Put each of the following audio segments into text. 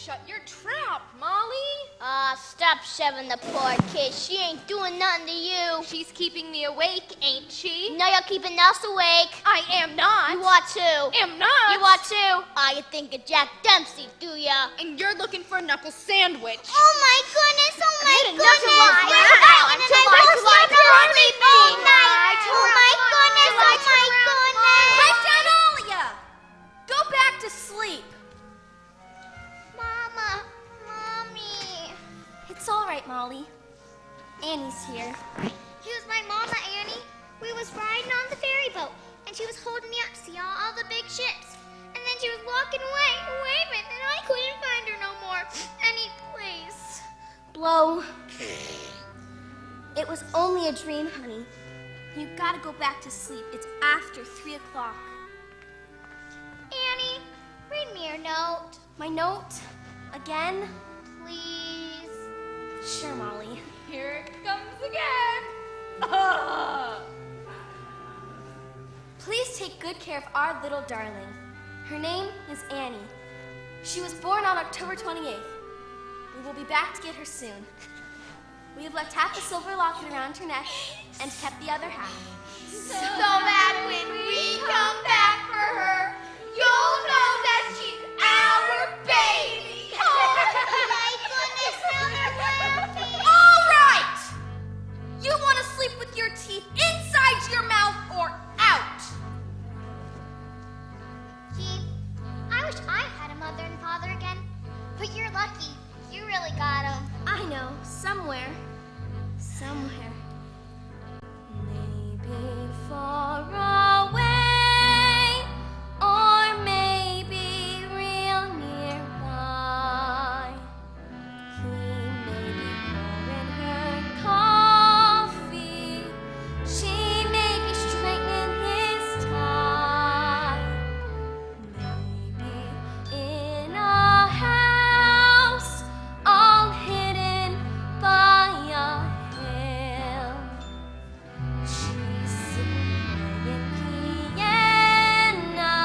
shut your trap, Molly. Stop shoving the poor kid. She ain't doing nothing to you. She's keeping me awake, ain't she? No, you're keeping us awake. I am not. You are too. Am not. You are too. You think of Jack Dempsey, do ya? And you're looking for a knuckle sandwich. Oh my goodness, oh my I didn't know goodness. July. Oh my goodness, oh my goodness. Pipe down, all of ya! Go back to sleep. Mama, Mommy. It's all right, Molly. Annie's here. Here's my mama, Annie. We was riding on the ferry boat, and she was holding me up to see all the big ships. And then she was walking away, waving, and I couldn't find her no more any place. Blow. It was only a dream, honey. You gotta go back to sleep. It's after 3 o'clock. Annie, read me your note. My note? Again? Please. Sure, Molly. Here it comes again. Please take good care of our little darling. Her name is Annie. She was born on October 28th. We will be back to get her soon. We have left half the silver locket around her neck and kept the other half. So that when we come back for her, you'll know that she's our baby. My goodness, now they're laughing. All right! You want to sleep with your teeth inside your mouth or out? Gee, I wish I had a mother and father again. But you're lucky. You really got them. I know, somewhere. Somewhere. Maybe far away, or maybe real nearby. He may be pouring her coffee. She may be straightening his tie. Maybe in a house all hidden by a hill. She's sitting playing piano.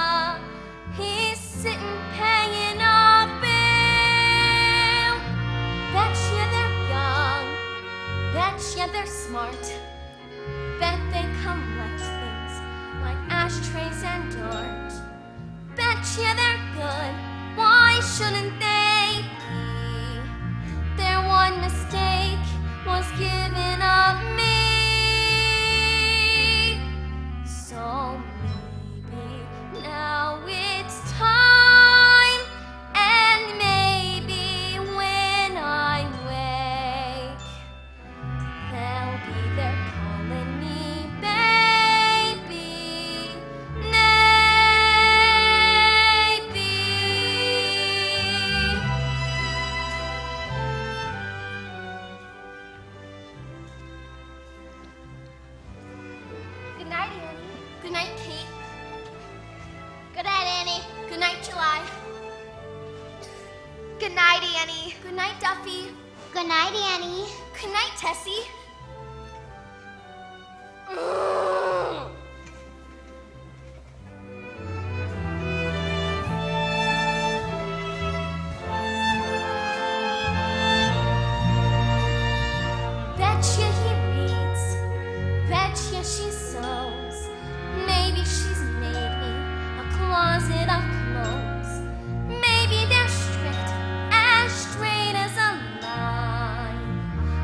He's sitting paying a bill. Betcha they're young. Betcha they're smart. Bet they collect things like ashtrays and dirt. Betcha they're good. Why shouldn't they be? Their one mistake was giving up me. So maybe now it's time, and maybe when I wake, they'll be there calling me baby. Maybe. Good night, Annie. Good night, Kate. Good night, Annie. Good night, July. Good night, Annie. Good night, Duffy. Good night, Annie. Good night, Tessie. Betcha he reads. Betcha she sews. Maybe she's made me a closet of clothes. Maybe they're strict, as straight as a line.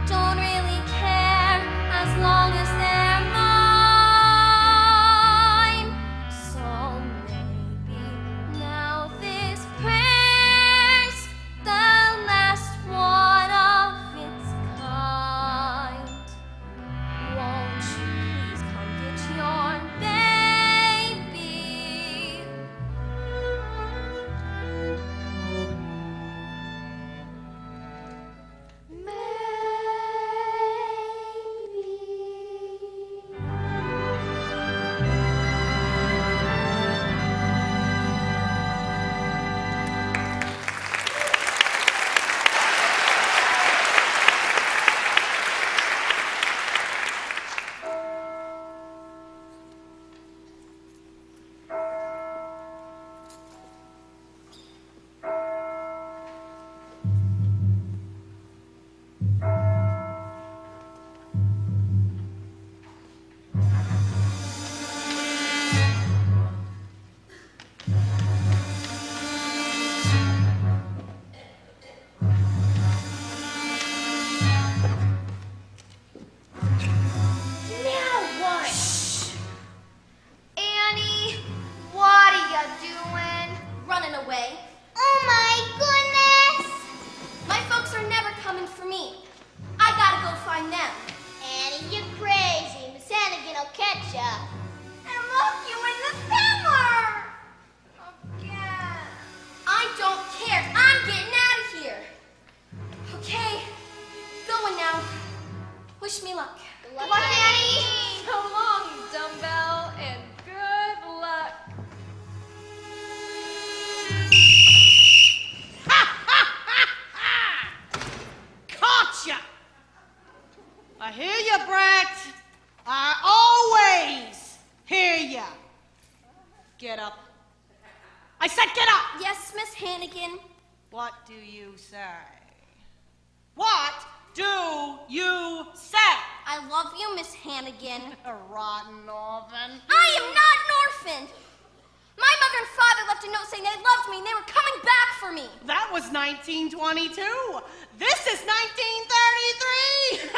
Don't really care. away. Oh my goodness! My folks are never coming for me. I gotta go find them. Annie, you're crazy. Miss Hannigan will catch ya. And look, you in the summer. Again. I don't care. I'm getting out of here. Okay, going now. Wish me luck. Good luck, Luck, Annie. Annie. So long, dumbbell, and good luck. Gotcha! I hear you, Brett. I always hear you. Get up. I said get up! Yes, Miss Hannigan. What do you say? What do you say? I love you, Miss Hannigan. A rotten orphan. I am not an orphan. My mother and father left a note saying they loved me and they were coming back for me. That was 1922. This is 1933.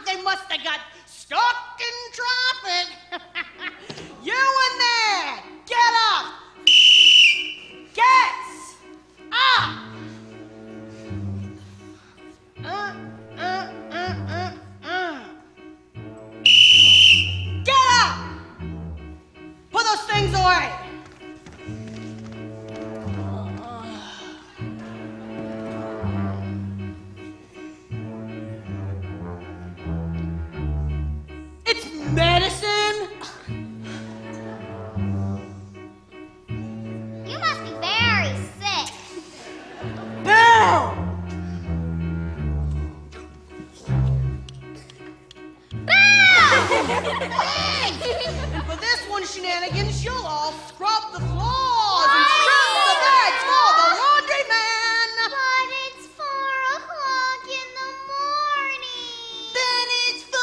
They must have got stuck in traffic. You in there, get up. Get up. Get up. Put those things away. It's medicine. You must be very sick. Bill. And for this one, shenanigans, you'll all scrub the floors and strip the beds for the laundry man. But it's 4 o'clock in the morning. Then it's 4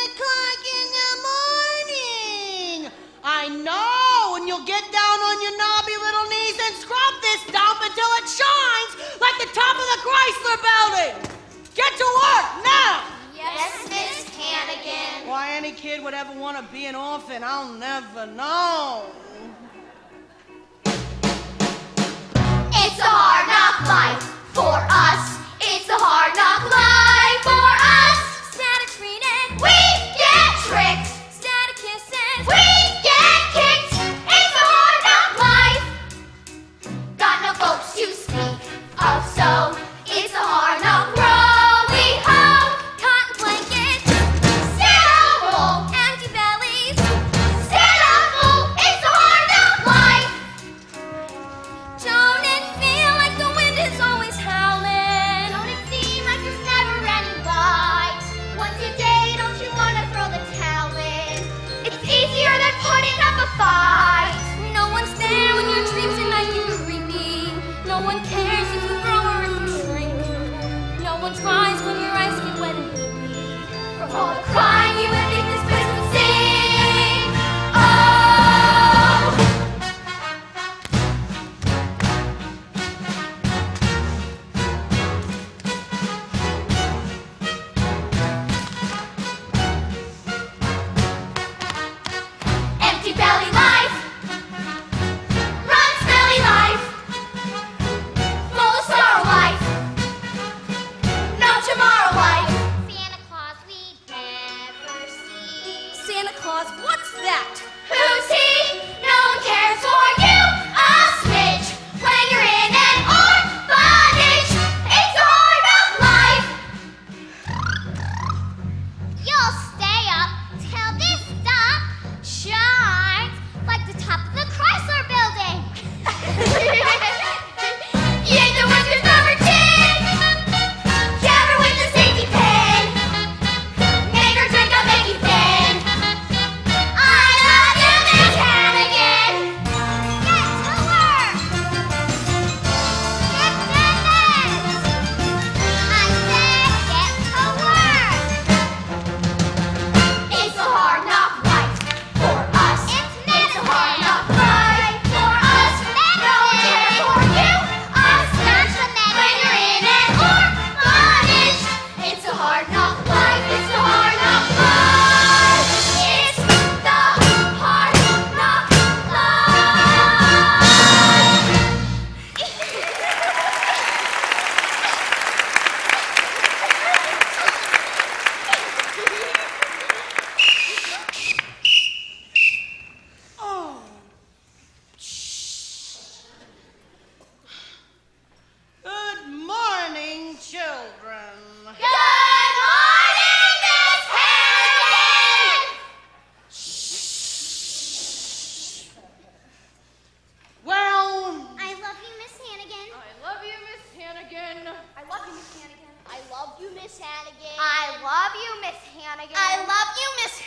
o'clock in the morning. I know, and you'll get down on your knobby little knees and scrub this dump until it shines like the top of the Chrysler building. Get to work now. Yes, Miss Hannigan. Why any kid would ever want to be an orphan, I'll never know. It's a hard knock life for us. It's a hard knock life for us. Static treated. We get tricked. Static kisses. We get kicked. It's a hard knock life. Got no folks to speak of, so it's a hard knock growing home. Cotton blankets. Stand up full. Empty bellies. Stand up full. It's a hard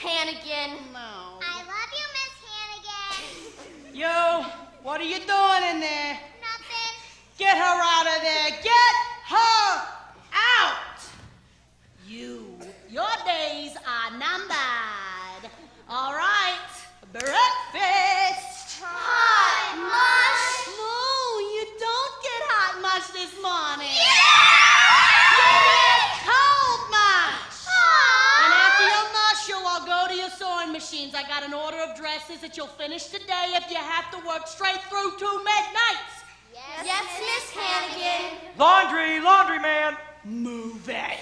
Hannigan. No. I love you, Miss Hannigan. Yo, what are you doing in there? Nothing. Get her out of there. Get her out. Your days are numbered. All right, breakfast. Hot mush. No, you don't get hot mush this morning. Yeah! You get cold mush. And after Aw. your mush, you'll go to your sewing machines. I got an order of dresses that you'll finish today if you have to work straight through to midnight. Yes, Miss Hannigan. Laundry man. Move it.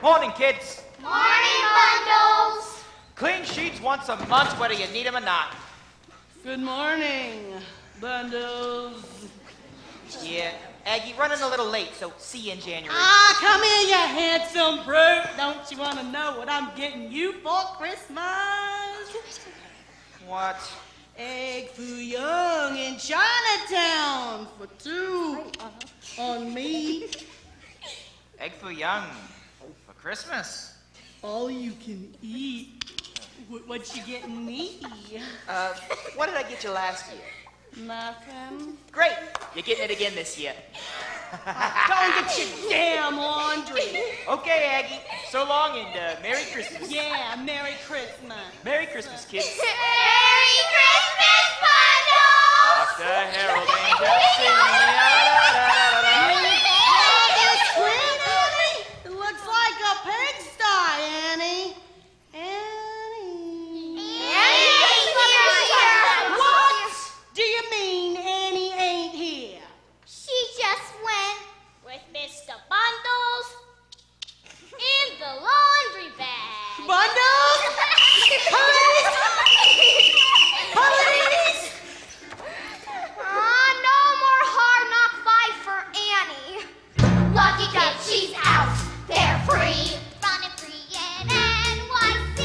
Morning, kids. Morning, Bundles. Clean sheets once a month, whether you need them or not. Good morning, Bundles. Yeah, Aggie, running a little late, so see you in January. Ah, come here, you handsome brute. Don't you want to know what I'm getting you for Christmas? What? Egg Foo Young in Chinatown for 2 on me. Egg Foo Young for Christmas. All you can eat. What you getting me? What did I get you last year? Nothing. Great, you're getting it again this year. Go and get your damn laundry. Okay, Aggie, so long and Merry Christmas. Yeah, Merry Christmas. Merry Christmas, kids. Merry Christmas, Bundles. Hark the herald angels sing, ya-da-da-da-da-da. It looks like a pigsty, Annie. Annie. What do you mean Annie ain't here? She just went with Mr. Bundles in the laundry bag. Bundles? Police? No more hard knock life for Annie. Lucky kid, she's out. They're free. Running free in NYC.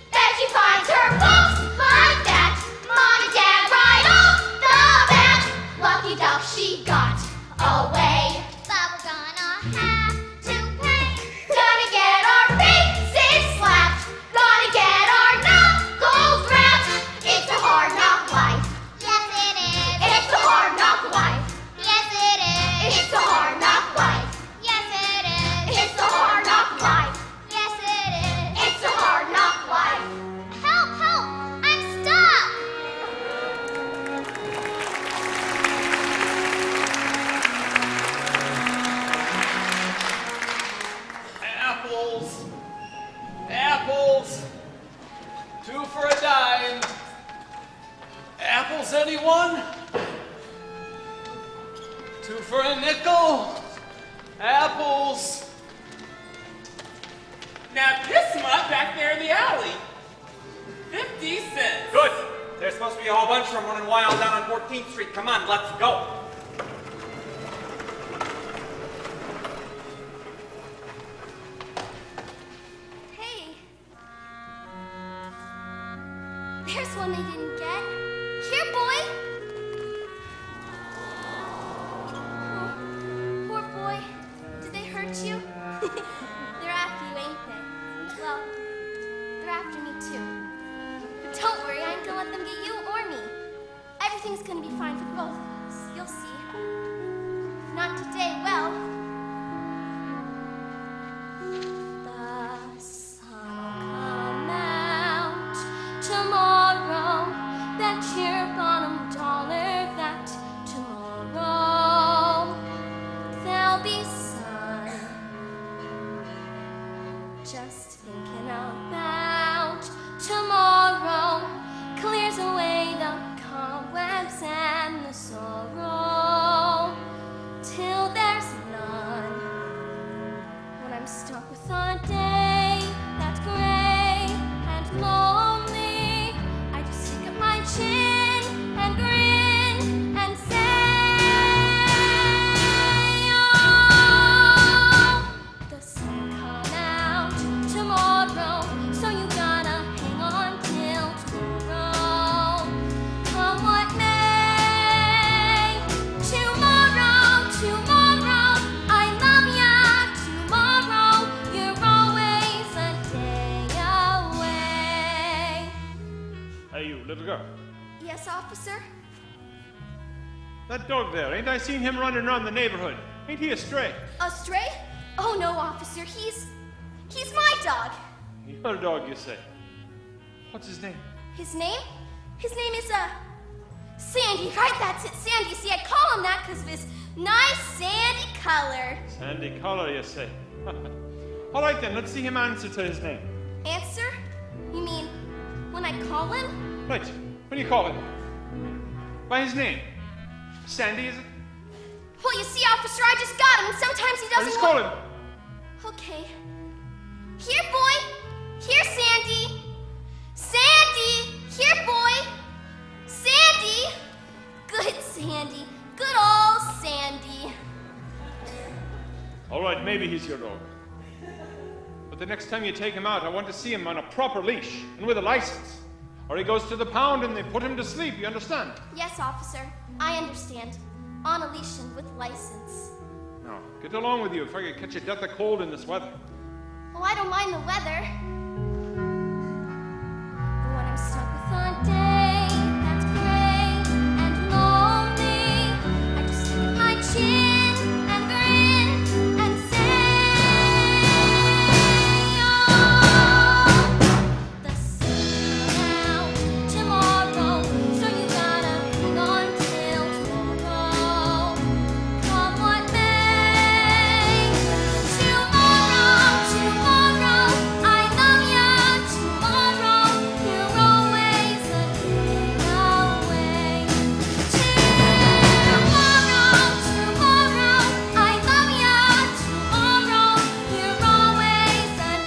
Then she finds her folks like that. Mom and Dad right off the bat. Lucky duck, she got away. But we're gonna have to pay. Gonna get our faces slapped. Gonna get our knuckles rapped. It's a hard knock life. Yes, it is. It's a hard knock life. Yes, it is. It's a hard knock life. Yes, it is. It's a hard knock life. Yes, it is. It's a hard knock life. Help, help! I'm stuck! Apples. Apples. 2 for a dime. Apples, anyone? 2 for a nickel. Apples. Now this mutt back there in the alley. 50 cents. Good. There's supposed to be a whole bunch of them running wild down on 14th Street. Come on, let's go. Hey. There's one they didn't get. Here, boy. Oh, poor boy. Did they hurt you? They're after you, ain't they? Well, they're after me too. But don't worry, I ain't gonna let them get you or me. Everything's gonna be fine for both of us. You'll see. If not today, well. The sun'll come out tomorrow. Bet your bottom dollar that tomorrow there'll be sun. Just thinking about tomorrow clears away the cobwebs and the sorrow till there's Yes, officer? That dog there, ain't I seen him running around the neighborhood? Ain't he a stray? A stray? Oh, no, officer. He's my dog. Your dog, you say? What's his name? His name? His name is, Sandy. Right, that's it, Sandy. See, I call him that because of his nice sandy color. Sandy color, you say? All right then, let's see him answer to his name. Answer? You mean when I call him? Right, when you call him. By his name. Sandy, is it? Well, you see, officer, I just got him, and sometimes he I doesn't just call him. Okay. Here, boy. Here, Sandy. Sandy. Here, boy. Sandy. Good Sandy. Good old Sandy. All right, maybe he's your dog. But the next time you take him out, I want to see him on a proper leash and with a license. Or he goes to the pound and they put him to sleep, you understand? Yes, officer. I understand. On a leash and with license. Now, get along with you if I could catch a death of cold in this weather. Oh, I don't mind the weather. But when I'm stuck with a day that's gray and lonely, I just look at my chin and grin and say, oh, the sun will come out tomorrow, so you gotta hang on till tomorrow. Come what may. Tomorrow, I love ya. Tomorrow, you're always a day away. Tomorrow, I love ya. Tomorrow, you're always a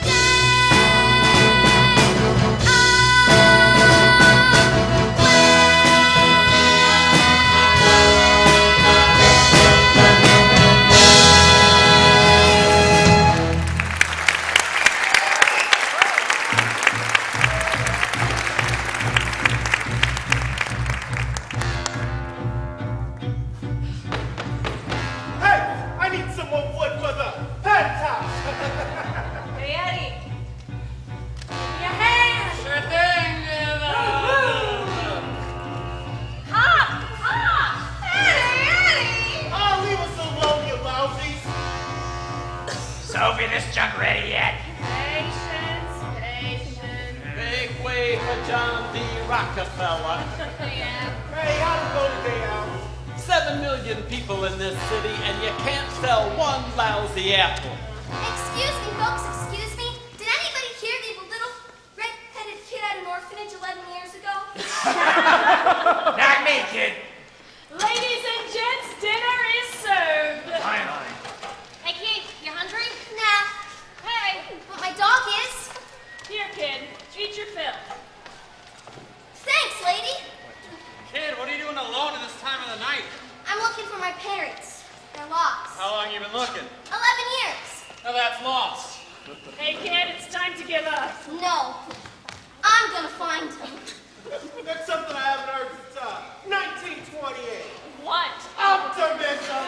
Hey, I need some more wood for the penthouse. Hey, Eddie. Give me a hand. Sure thing, Eddie. Oh, leave us alone, you lousies. Sophie, this junk ready yet? Patience. Make way for John D. Rockefeller. Hey, how'd it go today, Al? 7 million people in this city, and you can't sell one lousy apple. Excuse me, folks, excuse me. Did anybody here leave a little red-headed kid at an orphanage 11 years ago? Not me, kid. Ladies and gents, dinner is served. Finally. Hey, kid, you hungry? Nah. Hey, but my dog is. Here, kid. Eat your fill. Thanks, lady. Kid, what are you doing alone at this time of the night? I'm looking for my parents. They're lost. How long you been looking? 11 years. Now that's lost. Hey, kid, it's time to give up. No. I'm gonna find them. That's something I haven't heard since 1928. What? Optimism.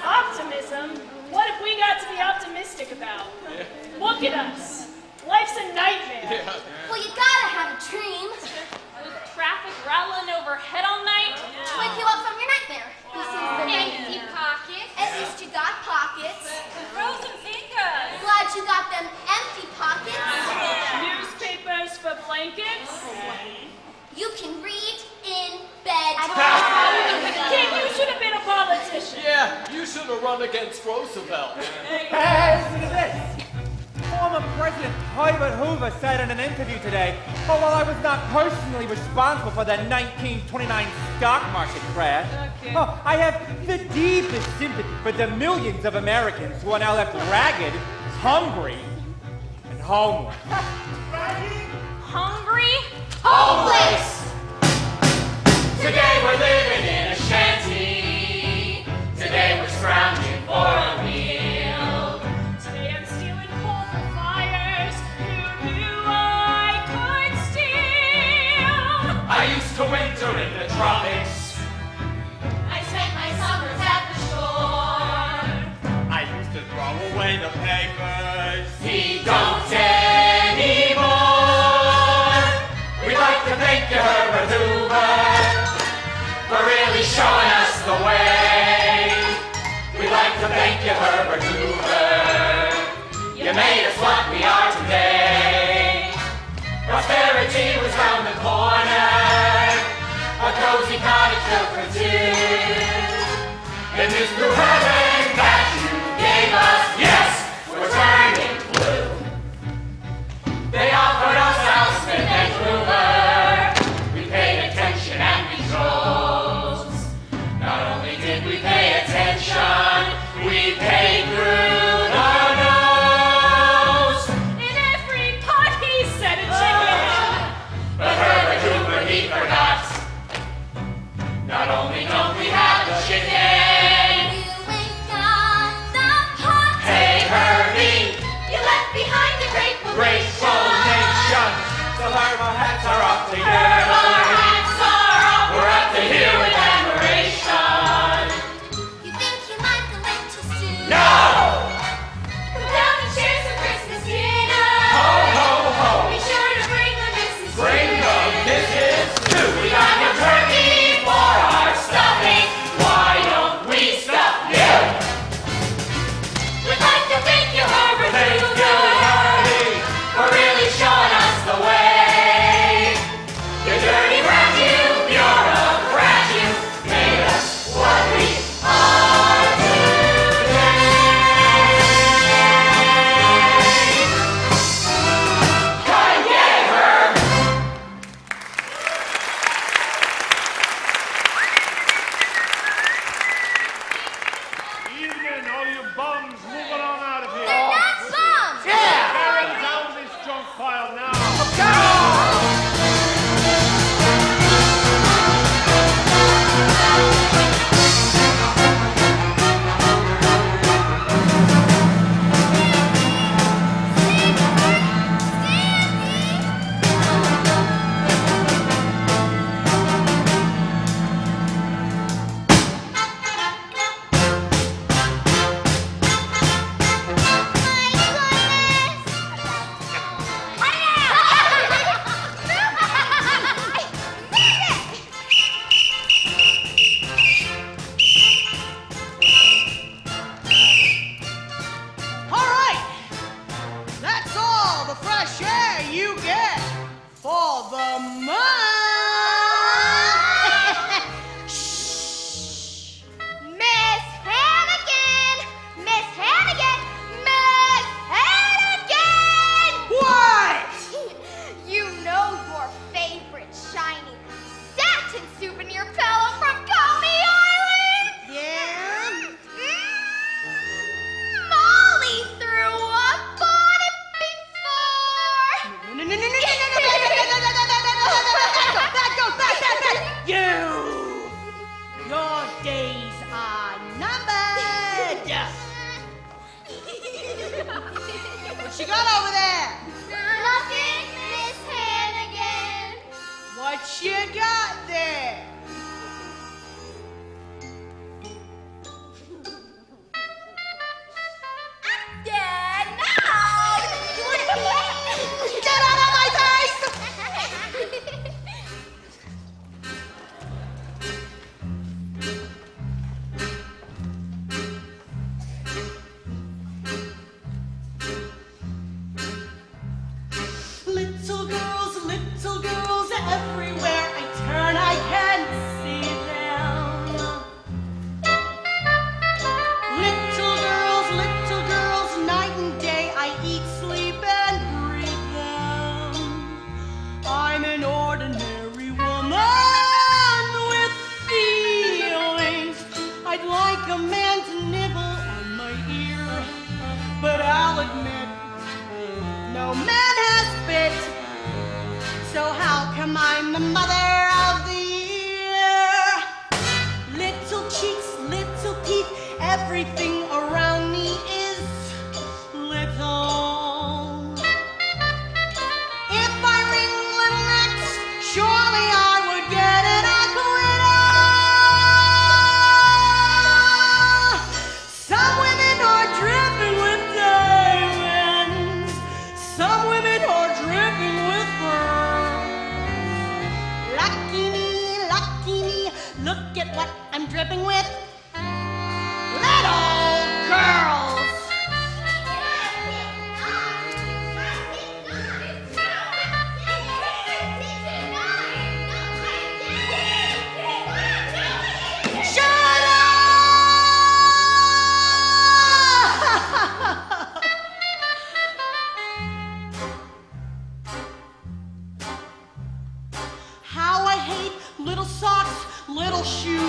Optimism? What have we got to be optimistic about? Look at us. Life's a nightmare. Well, you gotta have a dream. With traffic rattling overhead all night? To wake you up from your nightmare. Empty pockets. At least you got pockets. Frozen fingers. Glad you got them empty pockets. Newspapers for blankets. You can read in bed. Kid, you should have been a politician. Yeah, you should have run against Roosevelt. Hey, listen to this. Former President Herbert Hoover said in an interview today, oh, while I was not personally responsible for the 1929 stock market crash, oh, I have the deepest sympathy for the millions of Americans who are now left ragged, hungry, and homeless. Hungry? Homeless! Today we're living in a shanty. Today we're scrounging for a meal. Today I'm stealing coal for fires. Who knew I could steal? I used to winter in the tropics. I spent my summers at the shore. I used to throw away the papers. We don't anymore. We'd like to thank you, Herbert Hoover. thank you, Herbert Hoover. You made us what we are today. Prosperity was round the corner, a cozy cottage built for two. In this blue heaven that you gave us, yes, we're turning blue. They offered us Al Smith and Hoover. We paid attention and we chose. Not only did we pay attention, we paid through the nose. In every pot he said a chicken. But Herbert Hoover, he forgot. Not only don't we have the chicken, You ain't got the pot. hey Herbie, You left behind the grateful grateful nation. The Herbert hats are off to Our hats are off. We're up to here with admiration. You think you like a little stew? No! Come down and share some Christmas dinner. Ho, ho, ho. Be sure to bring the missus Bring too. the missus too. We got the turkey for our stuffing. Why don't we stuff you? We'd like to thank you, Herbert Thank Hoover. you, Herbie, for really showing us the way. You dirty brat, you bureaucrat, you made us what we are today. Kanye Herb. Evening, all you bums, move along out of here. They're not bums. Tearing down this junk pile now. All right, that's all the fresh air you get for the month. Shh. Miss Hannigan! Miss Hannigan! Miss Hannigan! What? You know your favorite shiny satin souvenir pillow from Coney Island? Yeah? Molly threw up on it before! No, no, no, no, no, no, no, back, go, back. You! Your days are numbered. What you got over there? Nothing, Miss Hannigan. What you got there? Yeah, now! You wanna play? Get out of my face! Little girls everywhere I turn, I can see them. Little girls, night and day, I eat, sleep, and breathe them. I'm an ordinary woman with feelings. I'd like a man to nibble on my ear, but I'll admit, no man has spit. So how come I'm the mother of the year? Little cheeks, little teeth, everything around me is little. If I ring little next, surely I would get an acquittal. Some women are dripping with diamonds. Some women are dripping with pearls. Lucky me, look at what I'm dripping with. Little girl.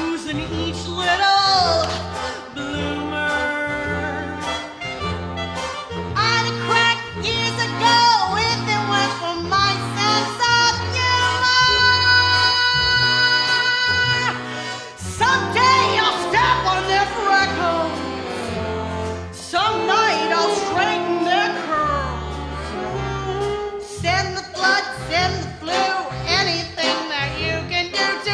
rose in each little bloomer. I'd have cracked years ago if it weren't for my sense of humor. Someday I'll step on their freckles. Some night I'll straighten their curls. Send the flood, send the flu, anything that you can do to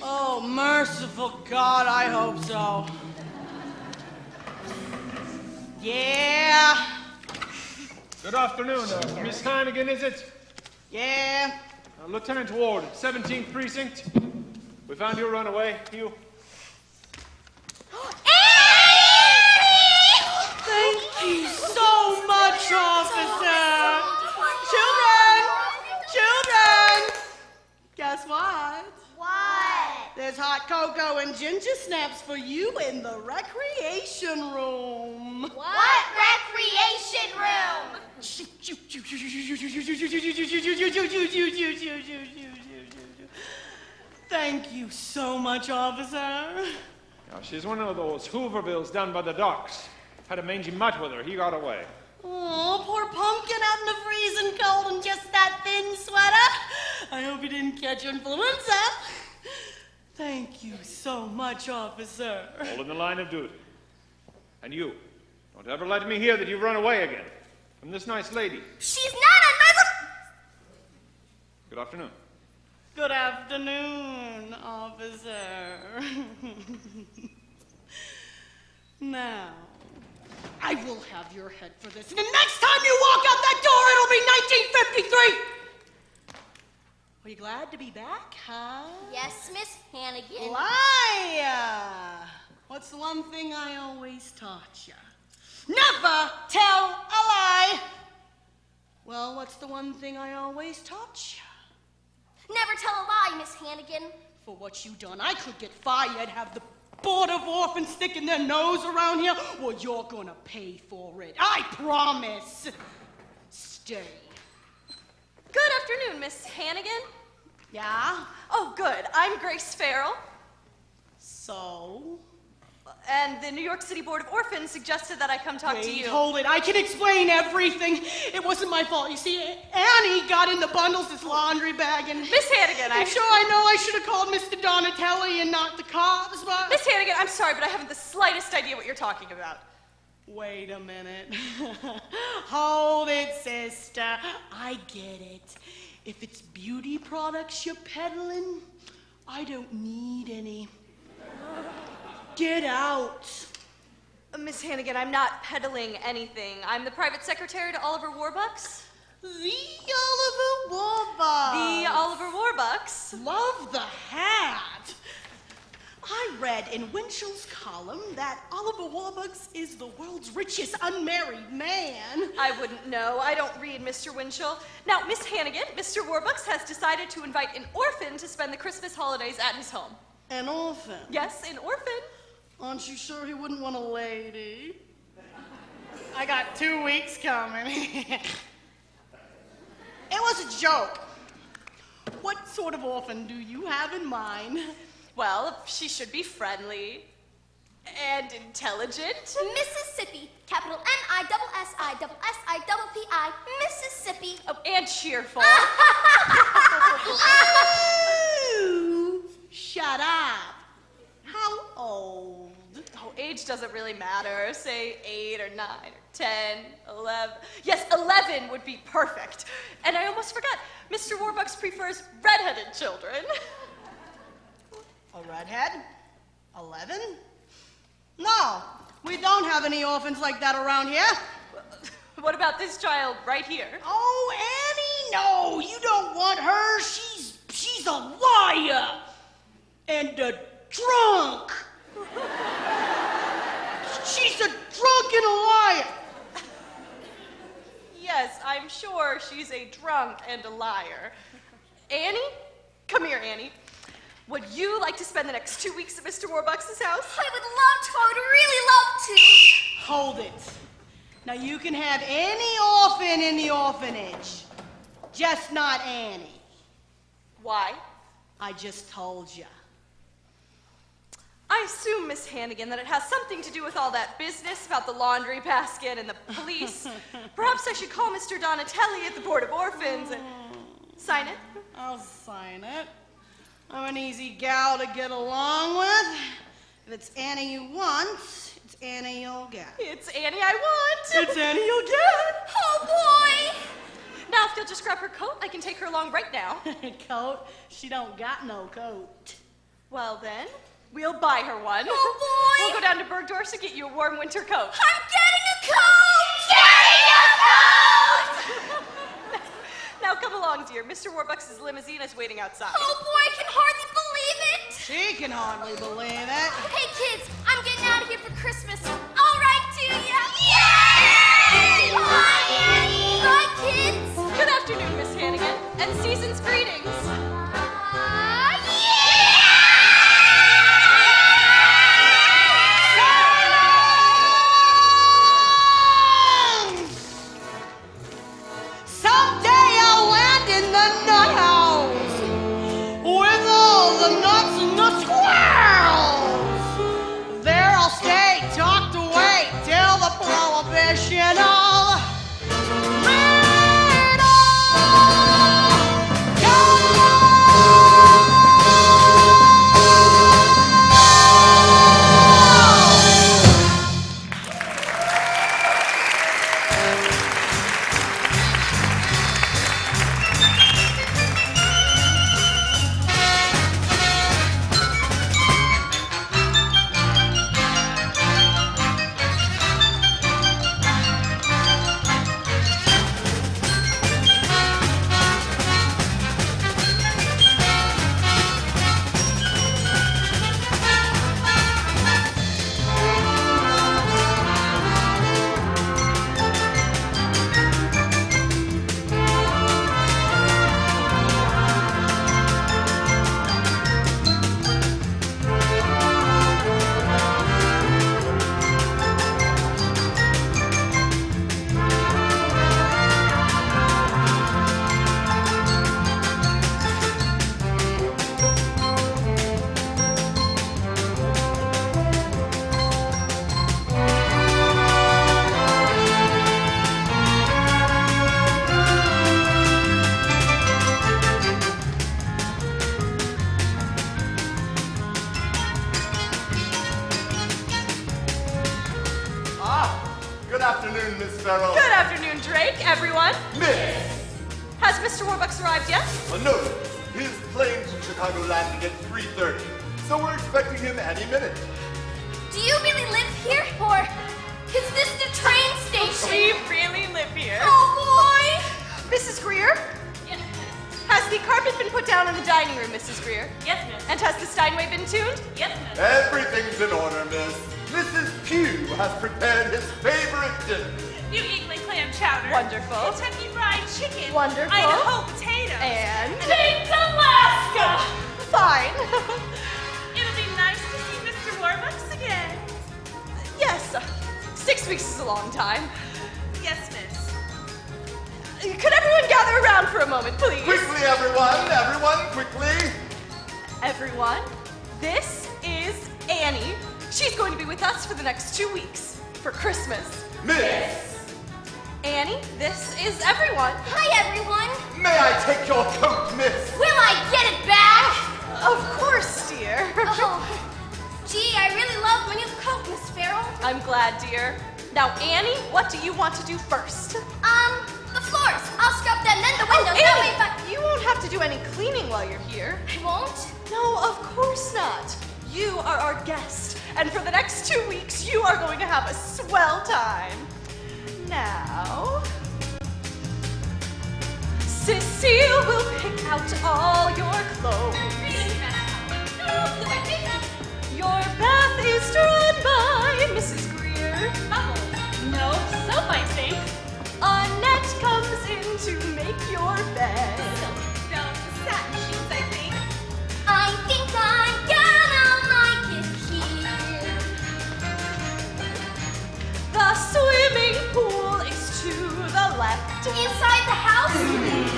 Oh, merciful God, I hope so. Yeah. Good afternoon, Miss Hannigan, is it? Yeah. Lieutenant Ward, 17th Precinct. We found your runaway, you. Thank you so much, officer. Children! Guess what? What? There's hot cocoa and ginger snaps for you in the recreation room. What recreation room? Thank you so much, officer. Now, she's one of those Hoovervilles down by the docks. Had a mangy mutt with her. He got away. Oh, poor pumpkin out in the freezing cold in just that thin sweater. I hope he didn't catch influenza. Thank you so much, officer. All in the line of duty. And you, don't ever let me hear that you've run away again from this nice lady. She's not a mother. Good afternoon. Good afternoon, officer. Now, I will have your head for this. And the next time you walk out that door, it'll be 1953. Are you glad to be back, huh? Yes, Miss Hannigan. Liar! What's the one thing I always taught you? Never tell a lie! Well, what's the one thing I always taught you? Never tell a lie, Miss Hannigan. For what you done, I could get fired, have the Board of Orphans sticking their nose around here. Well, you're gonna pay for it. I promise. Stay. Good afternoon, Miss Hannigan. Yeah? Oh, good. I'm Grace Farrell. So? And the New York City Board of Orphans suggested that I come talk to you. Hold it. I can explain everything. It wasn't my fault. You see, Annie got in the bundles this laundry bag and... Miss Hannigan, I'm sure I know I should have called Mr. Donatelli and not the cops, but... Miss Hannigan, I'm sorry, but I haven't the slightest idea what you're talking about. Wait a minute. Hold it, sister. I get it. If it's beauty products you're peddling, I don't need any. Get out. Miss Hannigan, I'm not peddling anything. I'm the private secretary to Oliver Warbucks. The Oliver Warbucks. The Oliver Warbucks. Love the hat. I read in Winchell's column that Oliver Warbucks is the world's richest unmarried man. I wouldn't know. I don't read Mr. Winchell. Now, Miss Hannigan, Mr. Warbucks has decided to invite an orphan to spend the Christmas holidays at his home. An orphan? Yes, an orphan. Aren't you sure he wouldn't want a lady? I got 2 weeks coming. It was a joke. What sort of orphan do you have in mind? Well, she should be friendly and intelligent. Mississippi. Capital M-I-S-S-I-S-S-I-P-I. Mississippi. Oh, and cheerful. Ooh, shut up. How old? Oh, age age doesn't really matter. Say 8 or 9 or 10, 11. Yes, 11 would be perfect. And I almost forgot, Mr. Warbucks prefers redheaded children. A redhead? 11? No, we don't have any orphans like that around here. What about this child right here? Oh, Annie, no, you don't want her. She's a liar and a drunk. She's a drunk and a liar. Yes, I'm sure she's a drunk and a liar. Annie? Come here, Annie. Would you like to spend the next 2 weeks at Mr. Warbucks' house? I would love to. I would really love to. Hold it. Now, you can have any orphan in the orphanage, just not Annie. Why? I just told you. I assume, Miss Hannigan, that it has something to do with all that business about the laundry basket and the police. Perhaps I should call Mr. Donatelli at the Board of Orphans and sign it. I'll sign it. I'm an easy gal to get along with. If it's Annie you want, it's Annie you'll get. It's Annie I want. It's Annie you'll get. Oh, boy. Now, if you'll just grab her coat, I can take her along right now. Coat? She don't got no coat. Well, then, we'll buy her one. Oh, boy. We'll go down to Bergdorf's to get you a warm winter coat. I'm getting a coat. Getting a coat! Now, come along, dear. Mr. Warbucks' limousine is waiting outside. Oh, boy, I can hardly believe it. She can hardly believe it. Hey, kids, I'm getting out of here for Christmas. All right, to ya. Yay! Bye, Annie. Bye, kids. Good afternoon, Miss Hannigan, and season's greetings. Someday I'll land in the nut house with all the nuts and the squirrels. There I'll stay, tucked away till the prohibitional. Good afternoon, Miss Farrell. Good afternoon, Drake, everyone. Miss! Has Mr. Warbucks arrived yet? No, his plane's in Chicago landing at 3:30, so we're expecting him any minute. Do you really live here? Or is this the train station? We really live here. Oh, boy. Mrs. Greer? Yes, miss. Has the carpet been put down in the dining room, Mrs. Greer? Yes, miss. And has the Steinway been tuned? Yes, miss. Everything's in order, Miss. Mrs. Pugh has prepared his favorite dinner. New England clam chowder. Wonderful. Kentucky fried chicken. Wonderful. Idaho potatoes. And? Baked Alaska. Fine. It'll be nice to see Mr. Warbucks again. Yes. 6 weeks is a long time. Yes, miss. Could everyone gather around for a moment, please? Quickly, everyone! Everyone, quickly! Everyone, this is Annie. She's going to be with us for the next 2 weeks for Christmas. Miss! Annie, this is everyone. Hi, everyone. May I take your coat, Miss? Will I get it back? Of course, dear. Oh, gee, I really love my new coat, Miss Farrell. glad, dear. Now, Annie, what do you want to do first? The floors. I'll scrub them, then the windows. Annie, That way if I... you won't have to do any cleaning while you're here. I won't? No, of course not. You are our guest, and for the next 2 weeks, you are going to have a swell time. Now, Cecile will pick out all your clothes. Your bath is drawn by Mrs. Greer. No, soap, I think. Annette comes in to make your bed. No, satin shoes, I think. I think I'm gonna like it here. The swimming pool is to the left. Inside the house?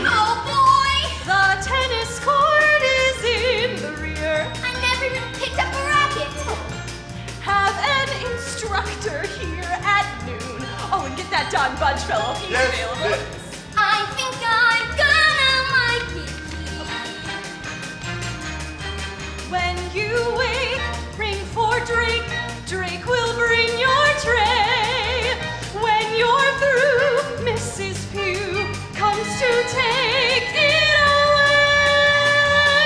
Oh boy! The tennis court is in the rear. I never even picked up a racket. Have an instructor here at noon. Oh, and get that Don Budge fellow. He's available. I think I'm gonna like it here. When you wake, ring for Drake. Drake will bring your tray. When you're through, Mrs. Pugh comes to take it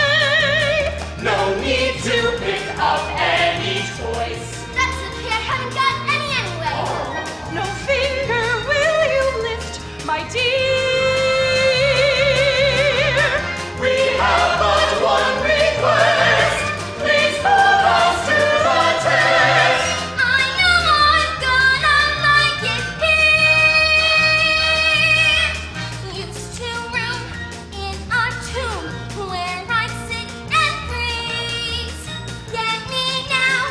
away. No need to pick up any toys. That's okay, I haven't got any anyway. No finger will you lift, my dear. We have but one request. Please put us to the test. I know I'm gonna like it here. Used to room in a tomb where I'd sit and freeze. Get me now,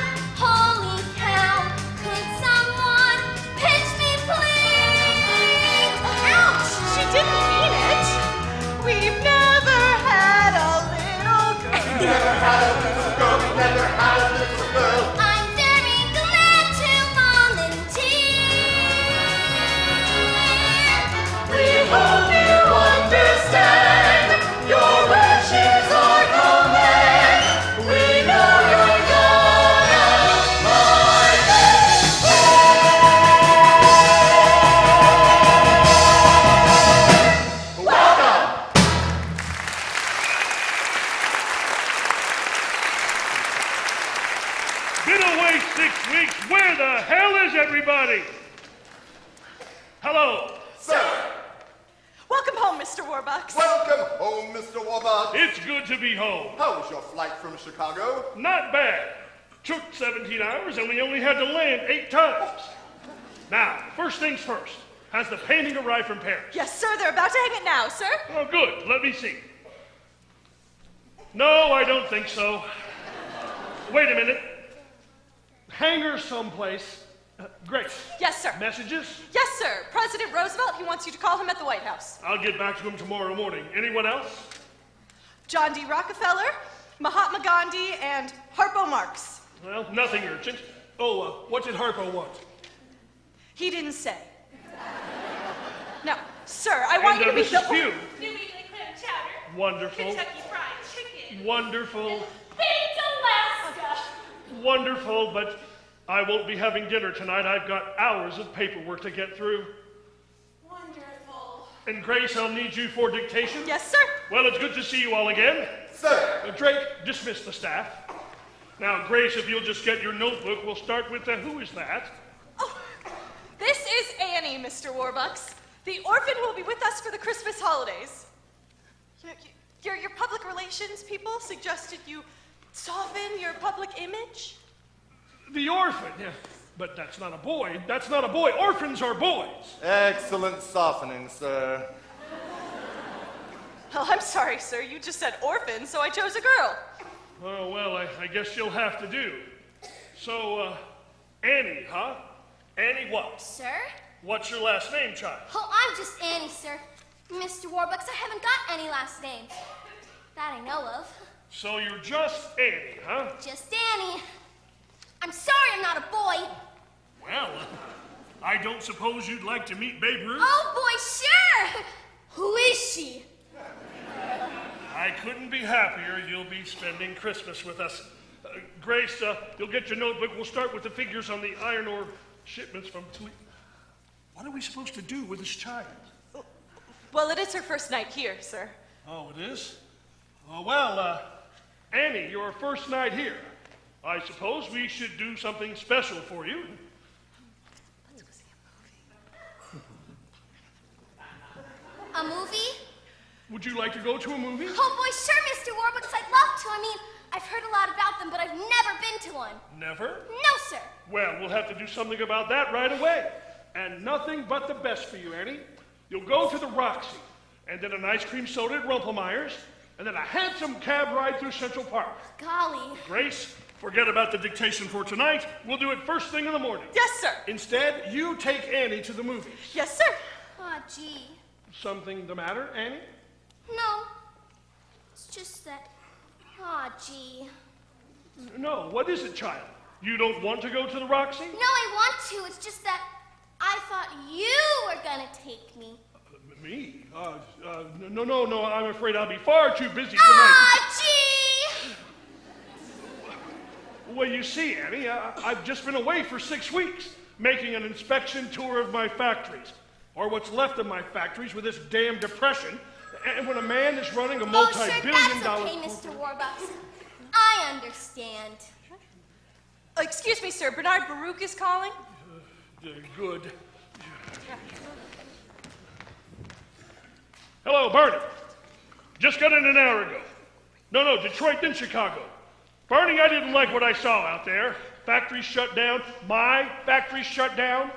holy cow. Could someone pinch me, please? Ouch! She didn't mean it. We've never had a little girl. Never had a little girl, never had a little girl. I'm very glad to volunteer. We hope you understand. Your wishes are command. We know you're gonna like it. Welcome. Been away 6 weeks. Where the hell is everybody? Hello. Sir, Welcome home, Mr. Warbucks. welcome home, Mr. Warbucks. It's good to be home. How was your flight from Chicago? Not bad. Took 17 hours and we only had to land 8 times. Now, first things first. Has the painting arrived from Paris? Yes, sir. They're about to hang it now, sir. Oh, good. Let me see. No, I don't think so. Wait a minute. Hanger someplace. Grace. Yes, sir. Messages? Yes, sir. President Roosevelt, he wants you to call him at the White House. I'll get back to him tomorrow morning. Anyone else? John D. Rockefeller, Mahatma Gandhi, and Harpo Marx. Well, nothing urgent. Oh, what did Harpo want? He didn't say. Now, sir, I want you to be Mrs. Pugh. New England clam chowder. Wonderful. Kentucky fried chicken. Wonderful. Baked Alaska. Wonderful, but I won't be having dinner tonight. I've got hours of paperwork to get through. Wonderful. And Grace, I'll need you for dictation. Yes, sir. Well, it's good to see you all again. Sir. Drake, dismiss the staff. Now, Grace, if you'll just get your notebook, we'll start with who is that? Oh, this is Annie, Mr. Warbucks. The orphan will be with us for the Christmas holidays. Your public relations people suggested you soften your public image. The orphan. Yeah, but that's not a boy. That's not a boy. Orphans are boys. Excellent softening, sir. Well, I'm sorry, sir. You just said orphan, so I chose a girl. Oh, well, I guess you'll have to do. So, Annie, huh? Annie what? Sir? What's your last name, child? Oh, I'm just Annie, sir. Mr. Warbucks, I haven't got any last names. That I know of. So you're just Annie, huh? Just Annie. I'm sorry I'm not a boy. Well, I don't suppose you'd like to meet Babe Ruth? Oh, boy, sure. Who is she? I couldn't be happier you'll be spending Christmas with us. Grace, you'll get your notebook. We'll start with the figures on the iron ore shipments from Toledo. What are we supposed to do with this child? Well, it is her first night here, sir. Oh, it is? Well, Annie, your first night here. I suppose we should do something special for you. Let's go see A movie? Would you like to go to a movie? Oh boy, sure, Mr. Warbucks, I'd love to. I mean, I've heard a lot about them, but I've never been to one. Never? No, sir. Well, we'll have to do something about that right away. And nothing but the best for you, Annie. You'll go to the Roxy, and then an ice cream soda at Rumpelmeyer's, and then a handsome cab ride through Central Park. Golly. Grace, forget about the dictation for tonight. We'll do it first thing in the morning. Yes, sir. Instead, you take Annie to the movies. Yes, sir. Oh, gee. Something the matter, Annie? No. It's just that... Oh, gee. No, what is it, child? You don't want to go to the Roxy? No, I want to. It's just that I thought you were gonna take me. Me? No, I'm afraid I'll be far too busy tonight. Ah, gee! Well, you see, Annie, I've just been away for 6 weeks, making an inspection tour of my factories, or what's left of my factories with this damn depression. And when a man is running a multi-billion-dollar... Oh, sure, that's okay, Mr. Warbucks. I understand. Excuse me, sir. Bernard Baruch is calling. Good. Hello, Barney. Just got in an hour ago. No, Detroit, then Chicago. Barney, I didn't like what I saw out there. Factories shut down. My factories shut down.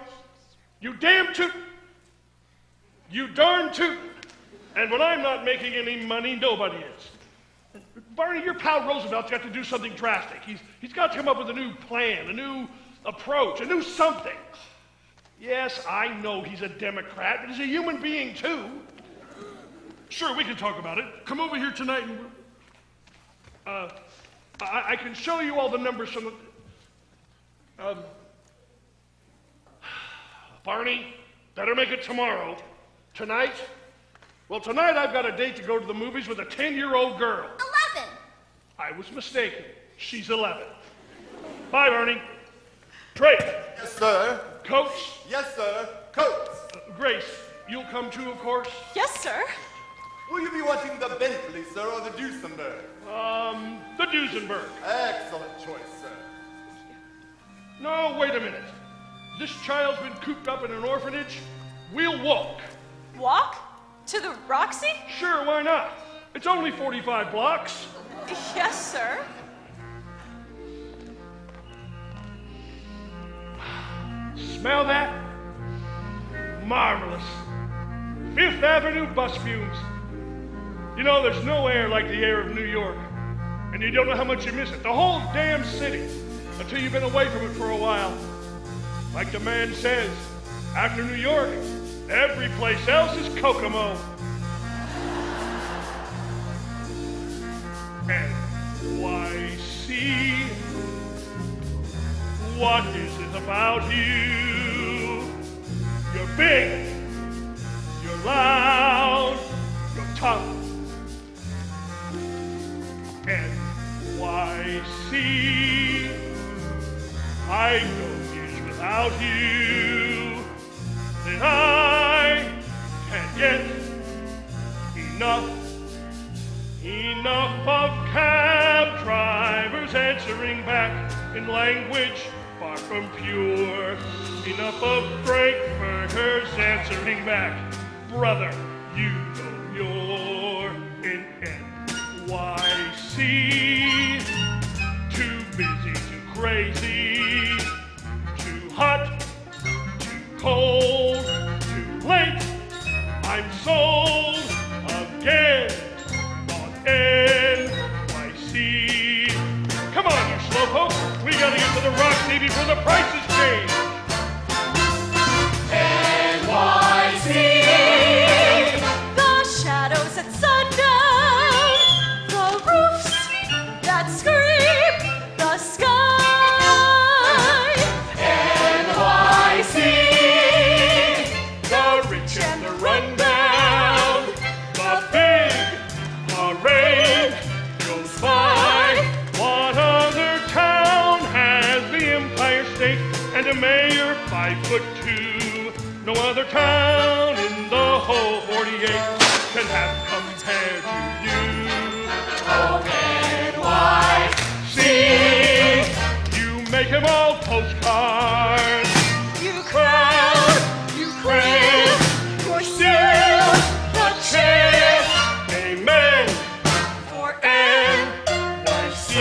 You damn toot. You darn toot. And when I'm not making any money, nobody is. Barney, your pal Roosevelt's got to do something drastic. He's got to come up with a new plan, a new approach, a new something. Yes, I know he's a Democrat, but he's a human being, too. Sure, we can talk about it. Come over here tonight and... I can show you all the numbers from the... Barney, better make it tomorrow. Tonight? Well, tonight I've got a date to go to the movies with a 10-year-old girl. 11. I was mistaken. She's 11. Bye, Barney. Drake. Yes, sir. Coach. Yes, sir. Coach. Grace, you'll come too, of course? Yes, sir. Will you be wanting the Bentley, sir, or the Duesenberg? The Duesenberg. Excellent choice, sir. No, wait a minute. This child's been cooped up in an orphanage. We'll walk. Walk? To the Roxy? Sure, why not? It's only 45 blocks. Yes, sir. Smell that? Marvelous. Fifth Avenue bus fumes. You know, there's no air like the air of New York. And you don't know how much you miss it. The whole damn city. Until you've been away from it for a while. Like the man says, after New York, every place else is Kokomo. NYC. What is it about you? You're big. You're loud. You're tough. NYC. I know years without you that I can't get enough of cab drivers answering back in language far from pure. Enough of frankfurters answering back, brother, you know you're in NYC. Too busy, too crazy, too hot, too cold, too late. I'm sold again on NYC. Come on, you slowpoke. We gotta get to the Roxy before the prices change. NYC. The shadows at sundown, the roofs that scream, the sky. NYC. The rich and the rundown, the big parade goes by. What other town has the Empire State and a mayor 5'2". No other town in the whole 48 can have compared to you. See, you make them all postcards. You crowd, you crave yourself the chance. Amen for NYC.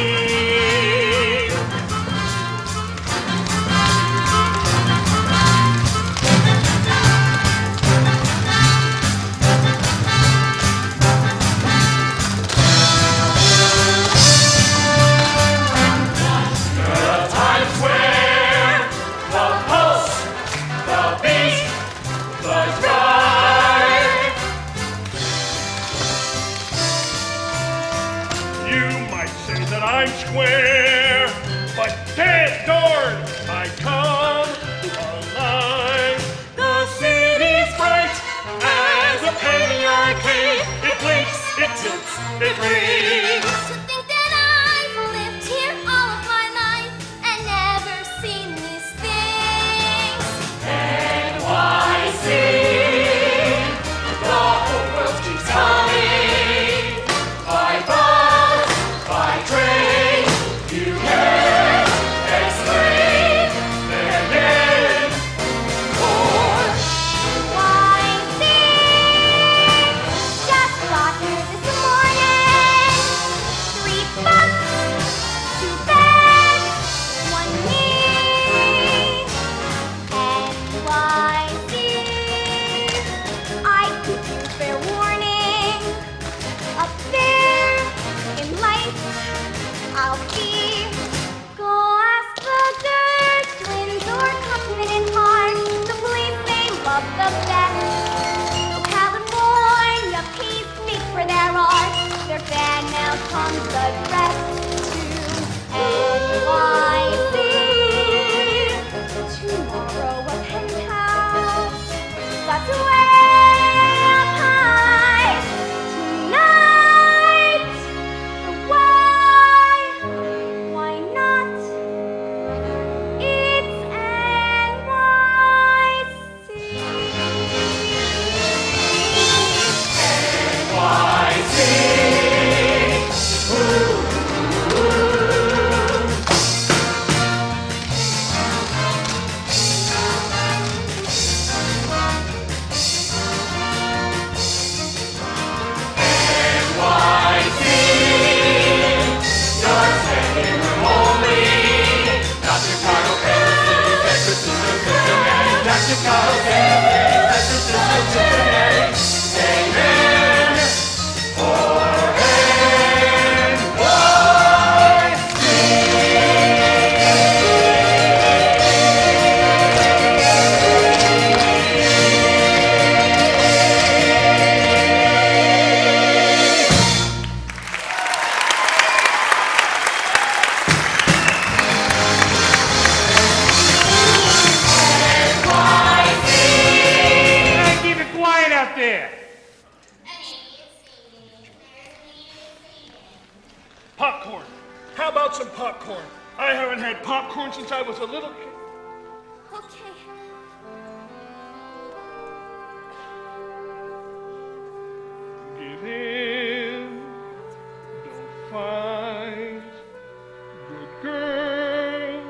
I'm square, but dead darn, I come alive. The city's bright as a penny arcade. It blinks, it tilts, it rings. To think that I've lived here all of my life and never seen these things. NYC, the whole world keeps coming. By bus, by train, you can't explain their name or Why sing? Just got here this morning. $3, 2 beds, 1 me. NYC. I give you fair warning. Up there in lights, I'll be. Go ask the dirt twins or confident hearts. The police they love the best. So California, peace speak for their art. Their band now comes the rest to NYC. Tomorrow a penthouse. That's way up high. Tonight, the why not? It's your standing room only. Not Chicago, Kansas City, Texas, Cincinnati. Not Chicago, Kansas City, Texas, Cincinnati. Amen for Hey, keep it quiet out there. Popcorn. How about some popcorn? I haven't had popcorn since I was a little kid. okay. Give in, don't fight. Good girl,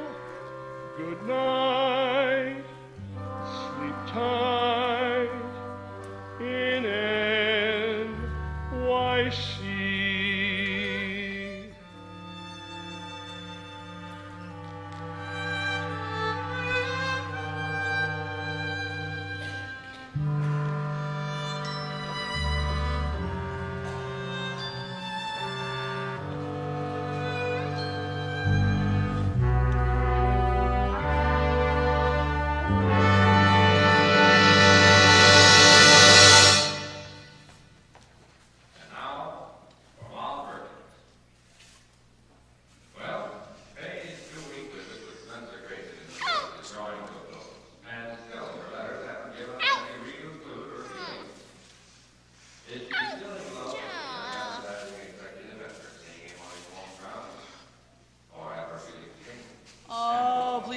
good night. Sleep tight in NYC.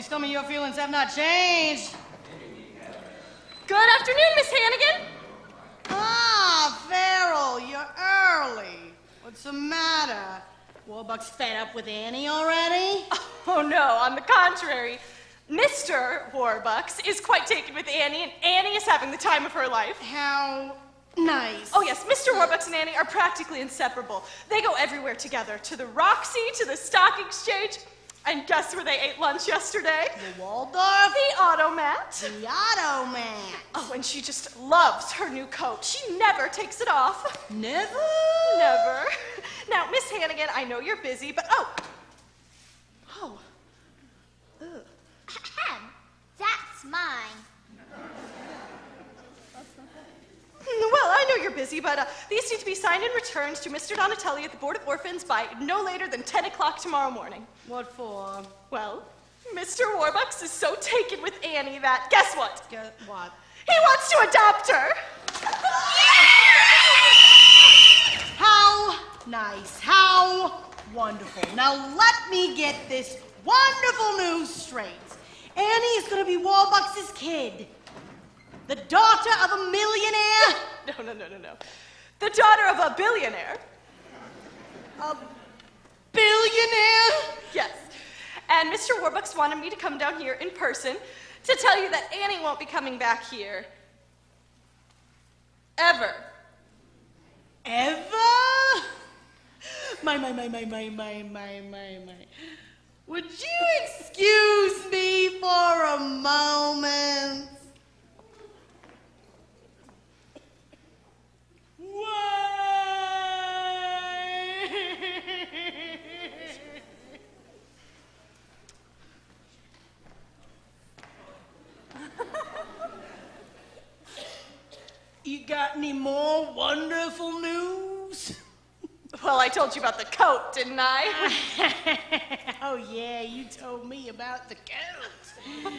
some of your feelings have not changed. Good afternoon, Miss Hannigan. Ah, Farrell, you're early. What's the matter? Warbucks fed up with Annie already? Oh, no, on the contrary. Mr. Warbucks is quite taken with Annie, and Annie is having the time of her life. How nice. Oh, yes, Mr. Warbucks and Annie are practically inseparable. They go everywhere together, to the Roxy, to the Stock Exchange, and guess where they ate lunch yesterday? The Waldorf? The Automat. The Automat. Oh, and she just loves her new coat. She never takes it off. Never? Never. Now, Miss Hannigan, I know you're busy, but oh. That's mine. Well, I know you're busy, but these need to be signed and returned to Mr. Donatelli at the Board of Orphans by no later than 10 o'clock tomorrow morning. What for? Well, Mr. Warbucks is so taken with Annie that, guess what? Guess what? He wants to adopt her. How nice. How wonderful. Now let me get this wonderful news straight. Annie is going to be Warbucks' kid. The daughter of a millionaire? No. The daughter of a billionaire. A billionaire? Yes. And Mr. Warbucks wanted me to come down here in person to tell you that Annie won't be coming back here. Ever. Ever? My. Would you excuse me for a moment? You got any more wonderful news? Well, I told you about the coat, didn't I? Oh, yeah, you told me about the coat.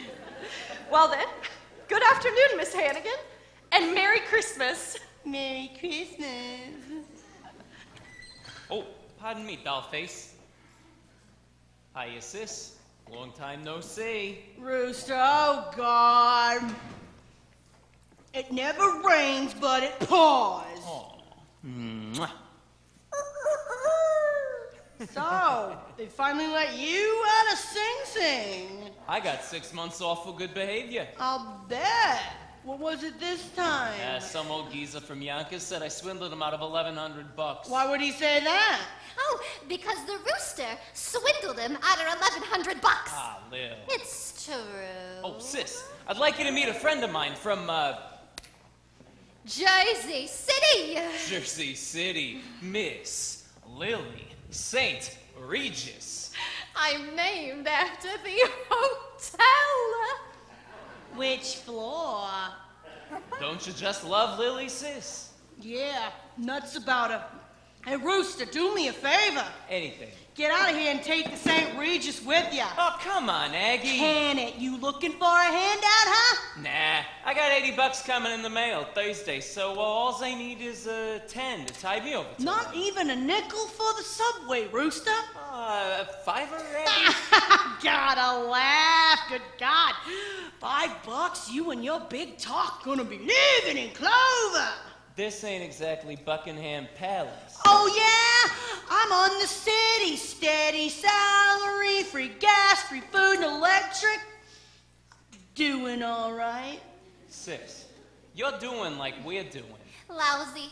Well then, good afternoon, Miss Hannigan, and Merry Christmas. Merry Christmas. Oh, pardon me, Dollface. Hiya, sis. Long time no see. Rooster, oh, God. It never rains, but it pours. Oh. Mwah. So, they finally let you out of Sing Sing. I got 6 months off for good behavior. I'll bet. What was it this time? Some old geezer from Yonkers said I swindled him out of $1,100. Why would he say that? Oh, because the rooster swindled him out of $1,100. Ah, Lil. It's true. Oh, sis, I'd like you to meet a friend of mine from, Jersey City. Jersey City, Miss Lily St. Regis. I'm named after the hotel. Which floor? Don't you just love Lily, sis? Yeah, nuts about her. Hey, Rooster, do me a favor. Anything. Get out of here and take the St. Regis with ya. Oh, come on, Aggie. Can it? You looking for a handout, huh? Nah, I got $80 coming in the mail Thursday, so all I need is 10 to tide me over. Not even a nickel for the subway, Rooster? $5, Aggie? Gotta laugh, good God. $5, you and your big talk gonna be living in clover. This ain't exactly Buckingham Palace. Oh, yeah? I'm on the city. Steady salary, free gas, free food and electric. Doing all right. Sis, you're doing like we're doing. Lousy.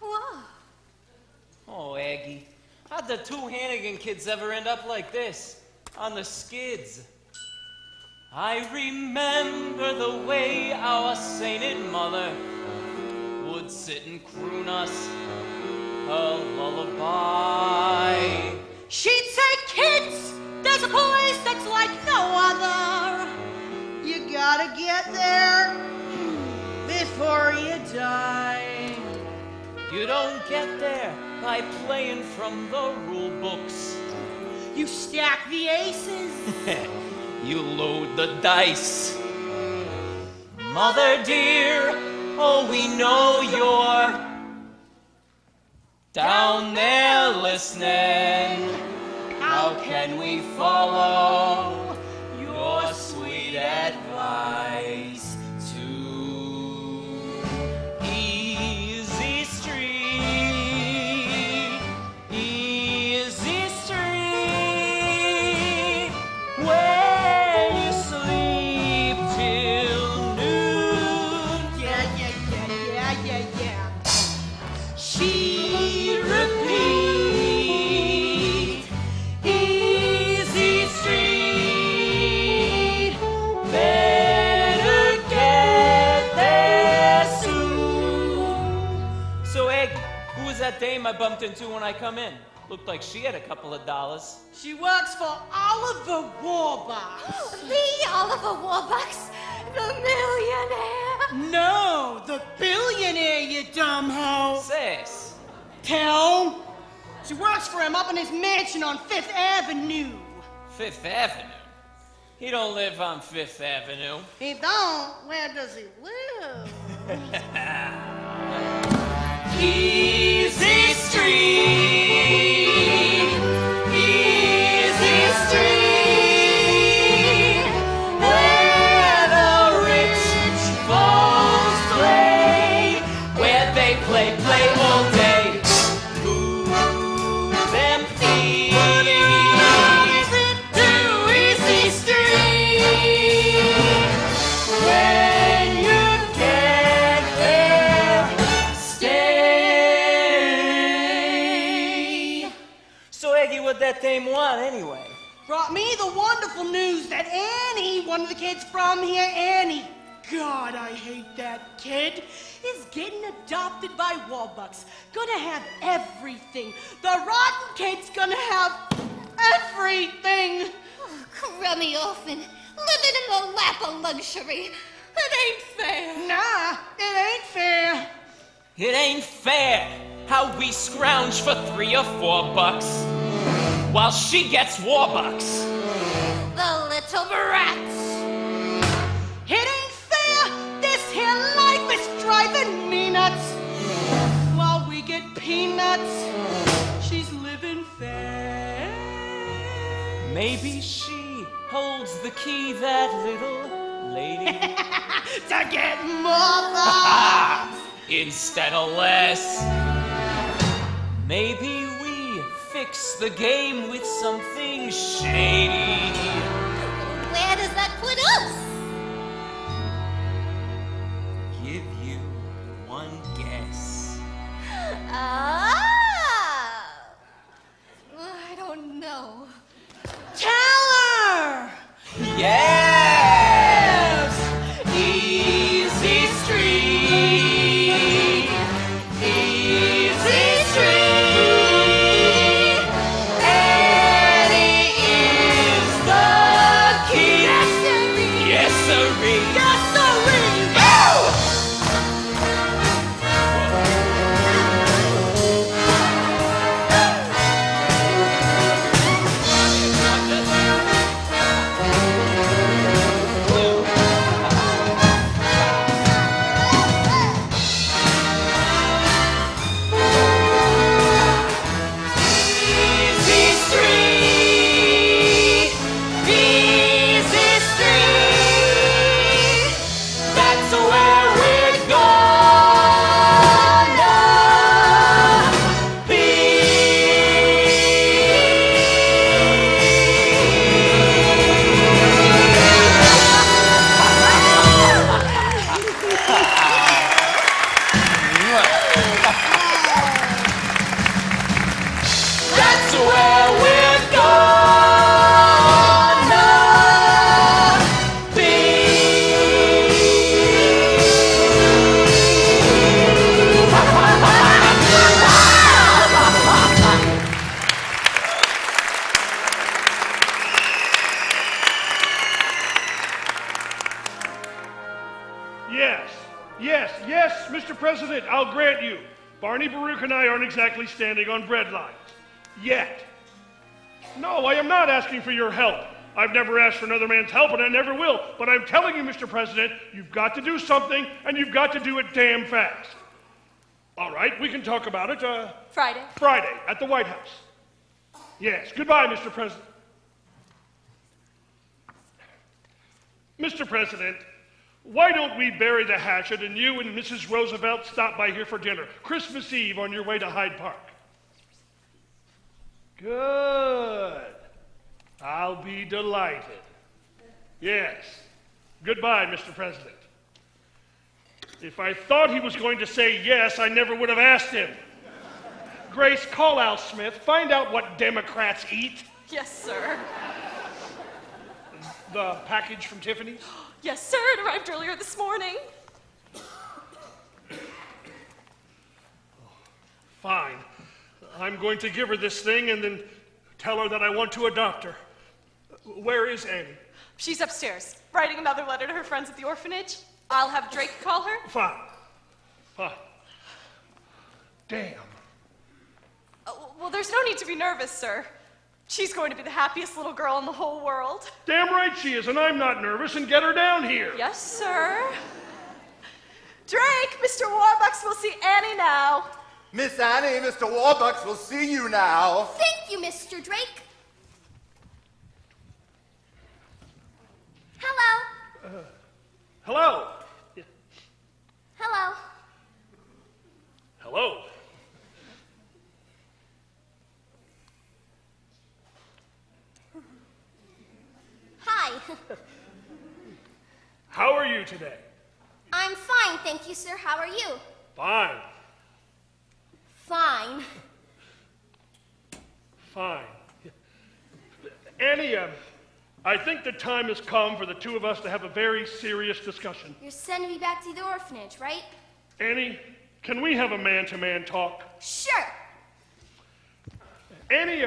Whoa. Oh, Aggie, how'd the two Hannigan kids ever end up like this? On the skids. I remember the way our sainted mother would sit and croon us a lullaby. She'd say, kids, there's a place that's like no other. You gotta get there before you die. You don't get there by playing from the rule books. You stack the aces. You load the dice. Mother dear, oh, we know you're down there listening. How can we follow your bumped into when I come in. Looked like she had a couple of dollars. She works for Oliver Warbucks. The Oliver Warbucks, the millionaire. No, the billionaire, you dumb hoe. Sis. Tell. She works for him up in his mansion on Fifth Avenue. Fifth Avenue? He don't live on Fifth Avenue. He don't? Where does he live? Easy Street, Easy Street, where the rich folks play, where they play all day. Move them feet to Easy Street. When you get there, stay. So Eggie, what that dame want anyway? Brought me the wonderful news that Annie, one of the kids from here, Annie, God, I hate that kid, is getting adopted by Warbucks. Gonna have everything. The rotten kid's gonna have everything. Oh, crummy orphan, living in the lap of luxury. It ain't fair. Nah, it ain't fair. It ain't fair how we scrounge for $3 or $4 while she gets Warbucks. The little brat. It ain't fair. This here life is driving me nuts. While we get peanuts, she's living fair. Maybe she holds the key, that little lady. To get more bucks. Instead of less. Maybe we fix the game with something shady. Where does that put us? Give you one guess. Ah! I don't know. Tell her! Yes! Easy Street, Easy Street. Annie is the key. Yes, sirree. Yes, sirree. Yes, sirree. Easy Street, Easy Street. That's where we're gonna be. That's where we're gonna be. Yes, Mr. President, I'll grant you. Barney Baruch and I aren't exactly standing on bread lines. Yet. No, I am not asking for your help. I've never asked for another man's help, and I never will. But I'm telling you, Mr. President, you've got to do something, and you've got to do it damn fast. All right, we can talk about it, Friday. Friday at the White House. Yes, goodbye, Mr. President. Mr. President, why don't we bury the hatchet and you and Mrs. Roosevelt stop by here for dinner, Christmas Eve on your way to Hyde Park? Good. I'll be delighted. Yes. Goodbye, Mr. President. If I thought he was going to say yes, I never would have asked him. Grace, call Al Smith. Find out what Democrats eat. Yes, sir. The package from Tiffany's? Yes, sir. It arrived earlier this morning. Fine. I'm going to give her this thing and then tell her that I want to adopt her. Where is Annie? She's upstairs, writing another letter to her friends at the orphanage. I'll have Drake call her. Fine. Damn. Well, there's no need to be nervous, sir. She's going to be the happiest little girl in the whole world. Damn right she is, and I'm not nervous, and get her down here. Yes, sir. Drake, Mr. Warbucks will see Annie now. Miss Annie, Mr. Warbucks will see you now. Thank you, Mr. Drake. Hello. Hello. Hello. Hello. Hi. How are you today? I'm fine, thank you, sir. How are you? Fine. Fine. Fine. Annie, I think the time has come for the two of us to have a very serious discussion. You're sending me back to the orphanage, right? Annie, can we have a man-to-man talk? Sure. Annie,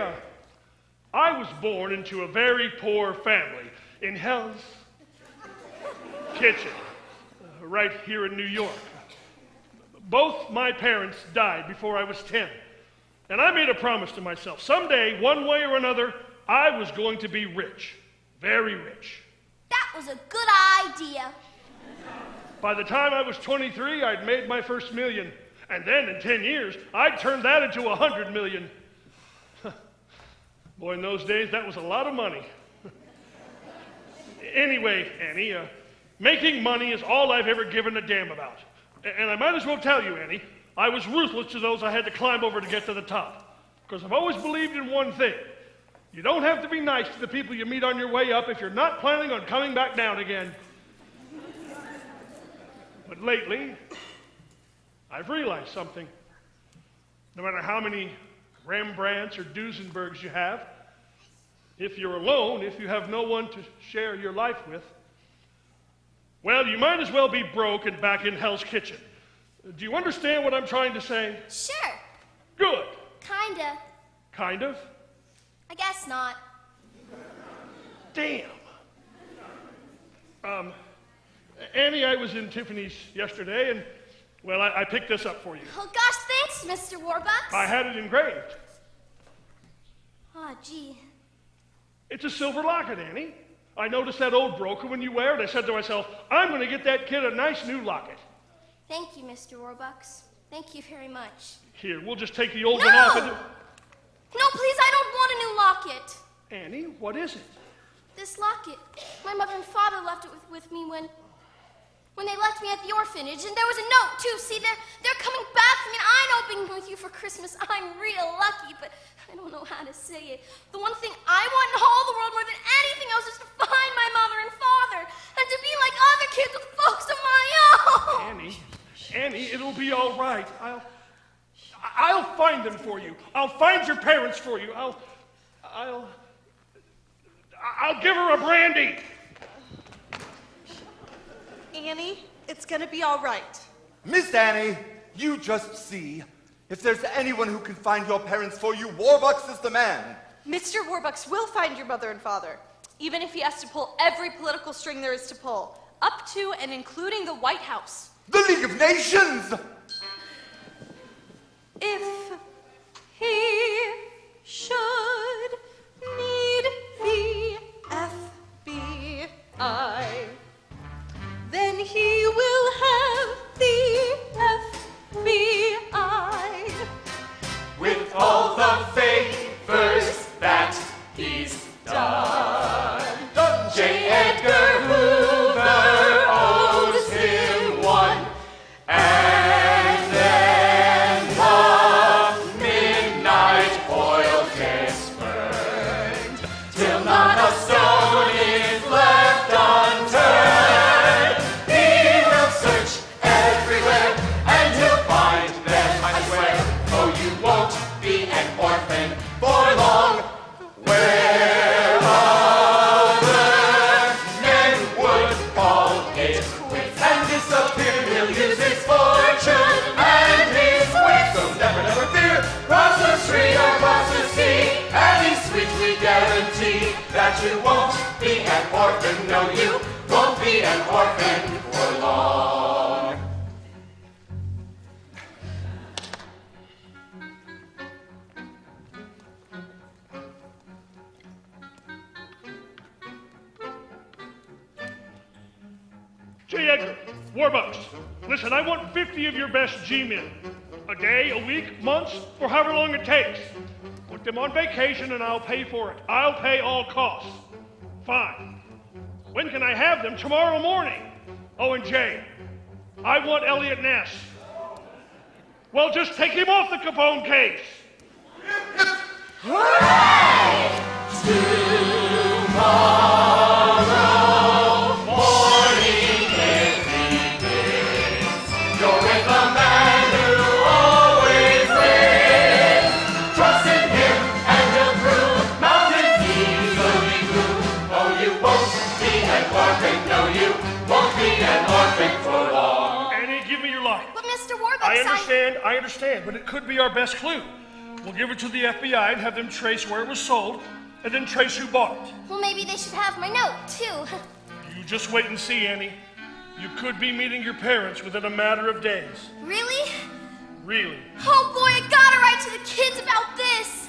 I was born into a very poor family in Hell's Kitchen, right here in New York. Both my parents died before I was 10. And I made a promise to myself, someday, one way or another, I was going to be rich. Very rich. That was a good idea. By the time I was 23, I'd made my first million. And then in 10 years, I'd turned that into 100 million. Boy, in those days, that was a lot of money. Anyway, Annie, making money is all I've ever given a damn about. And I might as well tell you, Annie, I was ruthless to those I had to climb over to get to the top. Because I've always believed in one thing. You don't have to be nice to the people you meet on your way up if you're not planning on coming back down again. But lately, I've realized something. No matter how many Rembrandts or Duesenbergs you have, if you're alone, if you have no one to share your life with, well, you might as well be broke and back in Hell's Kitchen. Do you understand what I'm trying to say? Sure. Good. Kinda. Kind of? I guess not. Damn. Annie, I was in Tiffany's yesterday, and, well, I picked this up for you. Oh, gosh, thanks, Mr. Warbucks. I had it engraved. Oh, gee. It's a silver locket, Annie. I noticed that old broker when you wear it. I said to myself, I'm going to get that kid a nice new locket. Thank you, Mr. Warbucks. Thank you very much. Here, we'll just take the old one off. No, please, I don't want a new locket. Annie, what is it? This locket. My mother and father left it with me when they left me at the orphanage. And there was a note, too. See, they're coming back for me, and I'm opening with you for Christmas. I'm real lucky, but I don't know how to say it. The one thing I want in all the world more than anything else is to find my mother and father and to be like other kids with folks of my own. Annie, it'll be all right. I'll find them for you. I'll find your parents for you. I'll give her a brandy. Annie, it's gonna be all right. Miss Annie, you just see. If there's anyone who can find your parents for you, Warbucks is the man. Mr. Warbucks will find your mother and father, even if he has to pull every political string there is to pull, up to and including the White House. The League of Nations! If he should need the FBI, then he will have the FBI. With all the favors that he's done. J. Edgar Hoover owes him one. And then the midnight oil gets burned till not a stone is left unturned. He will search everywhere and he'll find them, I swear. Oh, you won't be an orphan for long. Where other orphan. No, you won't be an orphan for long. J. Edgar, Warbucks, listen, I want 50 of your best G-men. A day, a week, months, or however long it takes. Put them on vacation and I'll pay for it. I'll pay all costs. Fine. When can I have them? Tomorrow morning. Oh, and Jay, I want Elliot Ness. Well, just take him off the Capone case. Tomorrow morning it begins. You're with the man who always wins. Trust in him and he'll prove mountains easily move. Oh, you won't be an orphan. No, you won't be an orphan for long. Annie, give me your life. But Mr. Warbucks, I understand, but it could be our best clue. We'll give it to the FBI and have them trace where it was sold, and then trace who bought it. Well, maybe they should have my note, too. You just wait and see, Annie. You could be meeting your parents within a matter of days. Really? Really. Oh boy, I gotta write to the kids about this!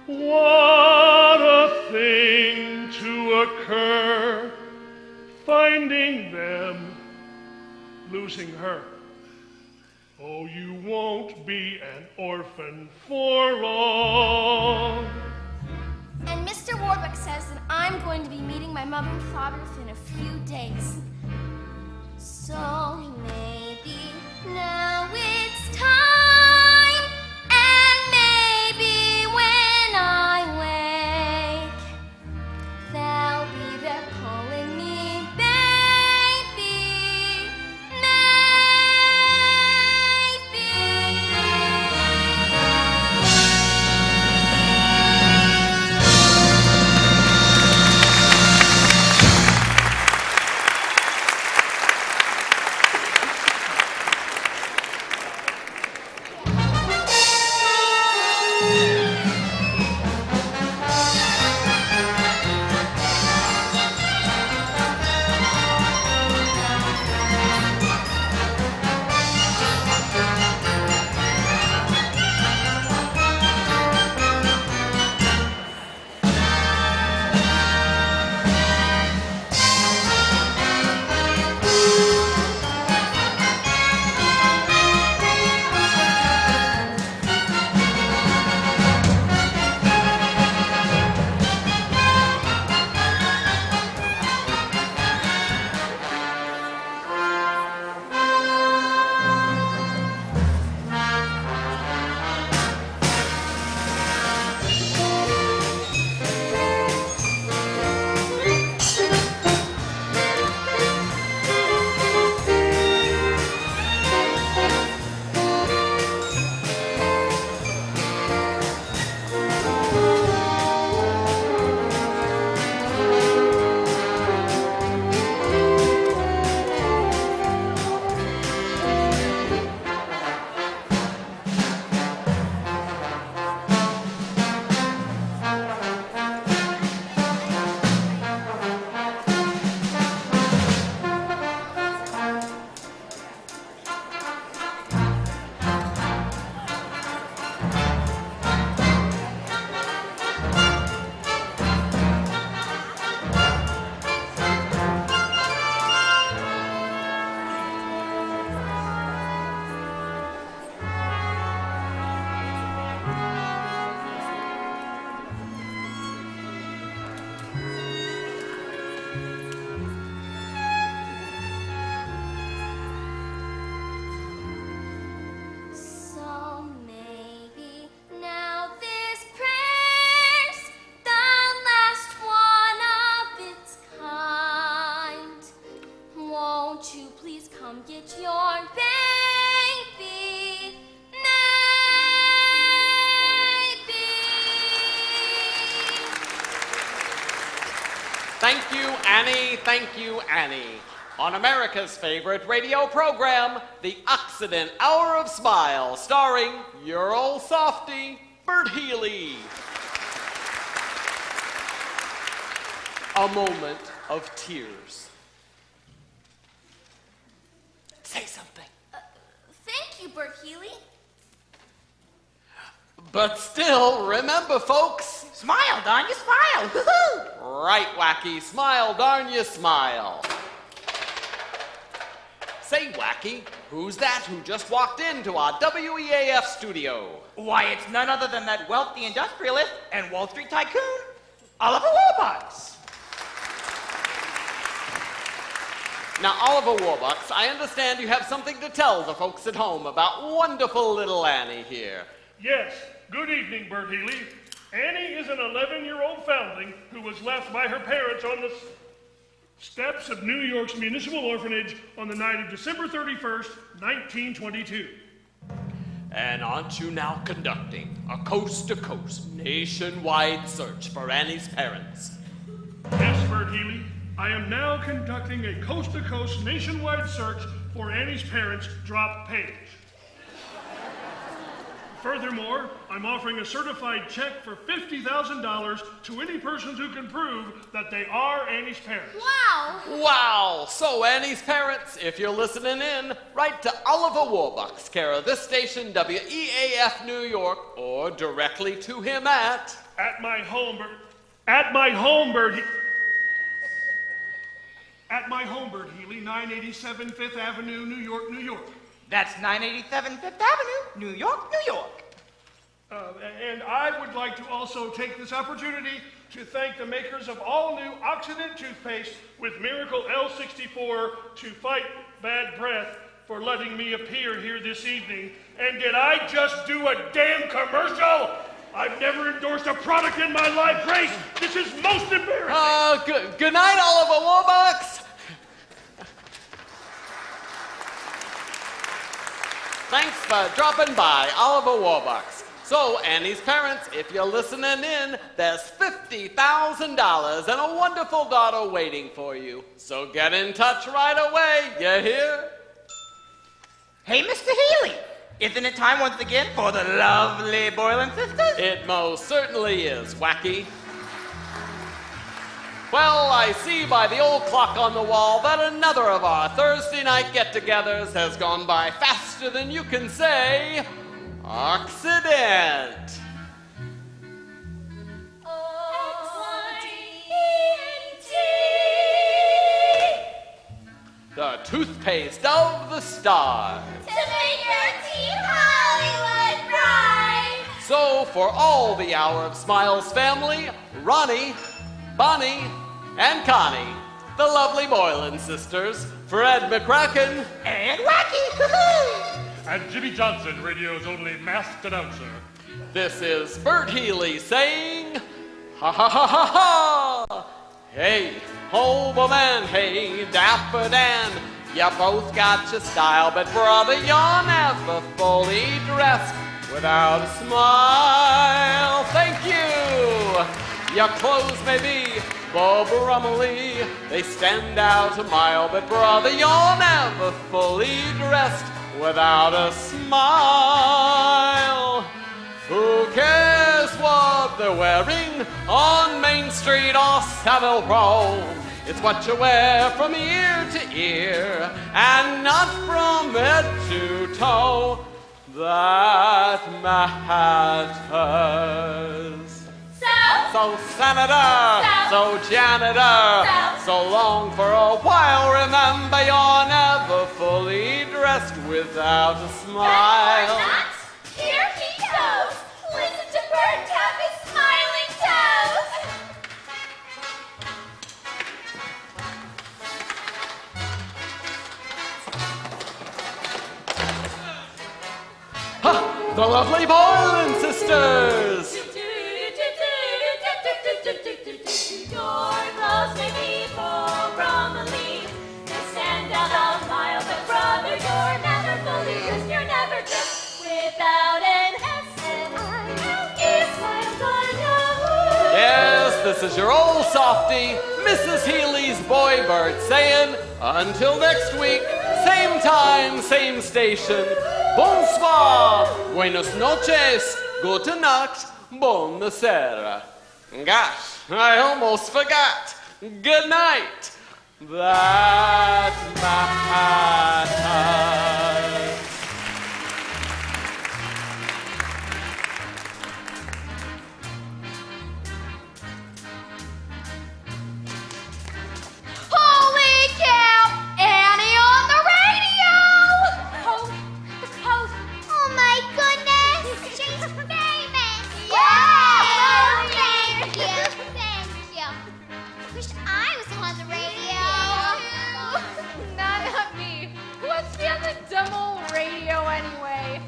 What a thing to occur, finding them, losing her. Oh, you won't be an orphan for long. And Mr. Warbucks says that I'm going to be meeting my mother and father within a few days. So maybe now it's time, and maybe when I wake, they'll be there calling me baby. Thank you, Annie. Thank you, Annie. on America's favorite radio program, the Occident Hour of Smile, starring your old softy, Bert Healy. A moment of tears. Say something. Thank you, Bert Healy. But still, remember, folks. Smile, darn you, smile. Woo-hoo. Right, Wacky. Smile, darn you, smile. Say, Wacky, who's that who just walked into our WEAF studio? Why, it's none other than that wealthy industrialist and Wall Street tycoon, Oliver Warbucks. Now, Oliver Warbucks, I understand you have something to tell the folks at home about wonderful little Annie here. Yes, good evening, Bert Healy. Annie is an 11-year-old foundling who was left by her parents on the steps of New York's Municipal Orphanage on the night of December 31st, 1922. And aren't you now conducting a coast-to-coast, nationwide search for Annie's parents? Yes, Bert Healy. I am now conducting a coast-to-coast nationwide search for Annie's parents' dropped page. Furthermore, I'm offering a certified check for $50,000 to any persons who can prove that they are Annie's parents. Wow! Wow! So, Annie's parents, if you're listening in, write to Oliver Warbucks, care of this station, WEAF New York, or directly to him at my home, Bert Healy, 987 Fifth Avenue, New York, New York. That's 987 Fifth Avenue, New York, New York. And I would like to also take this opportunity to thank the makers of all new Occident toothpaste with Miracle L64 to fight bad breath for letting me appear here this evening. And did I just do a damn commercial? I've never endorsed a product in my life, Grace. This is most embarrassing. Good night, Oliver Warbucks. Thanks for dropping by, Oliver Warbucks. So, Annie's parents, if you're listening in, there's $50,000 and a wonderful daughter waiting for you. So get in touch right away, you hear? Hey, Mr. Healy, isn't it time once again for the lovely Boylan sisters? It most certainly is, Wacky. Well, I see by the old clock on the wall that another of our Thursday night get-togethers has gone by faster than you can say, Occident. The toothpaste of the stars. To make your teeth Hollywood bright. So, for all the Hour of Smiles family, Ronnie, Bonnie, and Connie, the lovely Boylan sisters, Fred McCracken, and Wacky, and Jimmy Johnson, radio's only masked announcer. This is Bert Healy saying, ha ha ha ha ha! Hey, Hoberman, hey, Dapper Dan, you both got your style, but brother, you're never fully dressed without a smile. Thank you! Your clothes may be Bob Rumley, they stand out a mile, but brother, you're never fully dressed without a smile. Who cares what they're wearing on Main Street or Savile Row? It's what you wear from ear to ear and not from head to toe that matters. So senator, so janitor, so long for a while, remember you're never fully dressed without a smile. Here he goes. Listen to Bert tap his smiling toes. The lovely Boylan sisters. Your clothes may be full Bromley. They stand out a mile, but brother, you're never fully dressed. You're never dressed without an S-M-I-L-E. Smile on your hood. Yes, this is your old softy, Mrs. Healy's boy bird, saying, until next week, same time, same station. Bonsoir, buenas noches, gute Nacht, buona sera. Gosh, I almost forgot. Good night. That matters. Holy cow! Annie on the radio! Oh my goodness! She's famous! Yeah! Thank you! Thank you! Wish I was on the radio! Not me. Who wants to be on the dumb old radio anyway?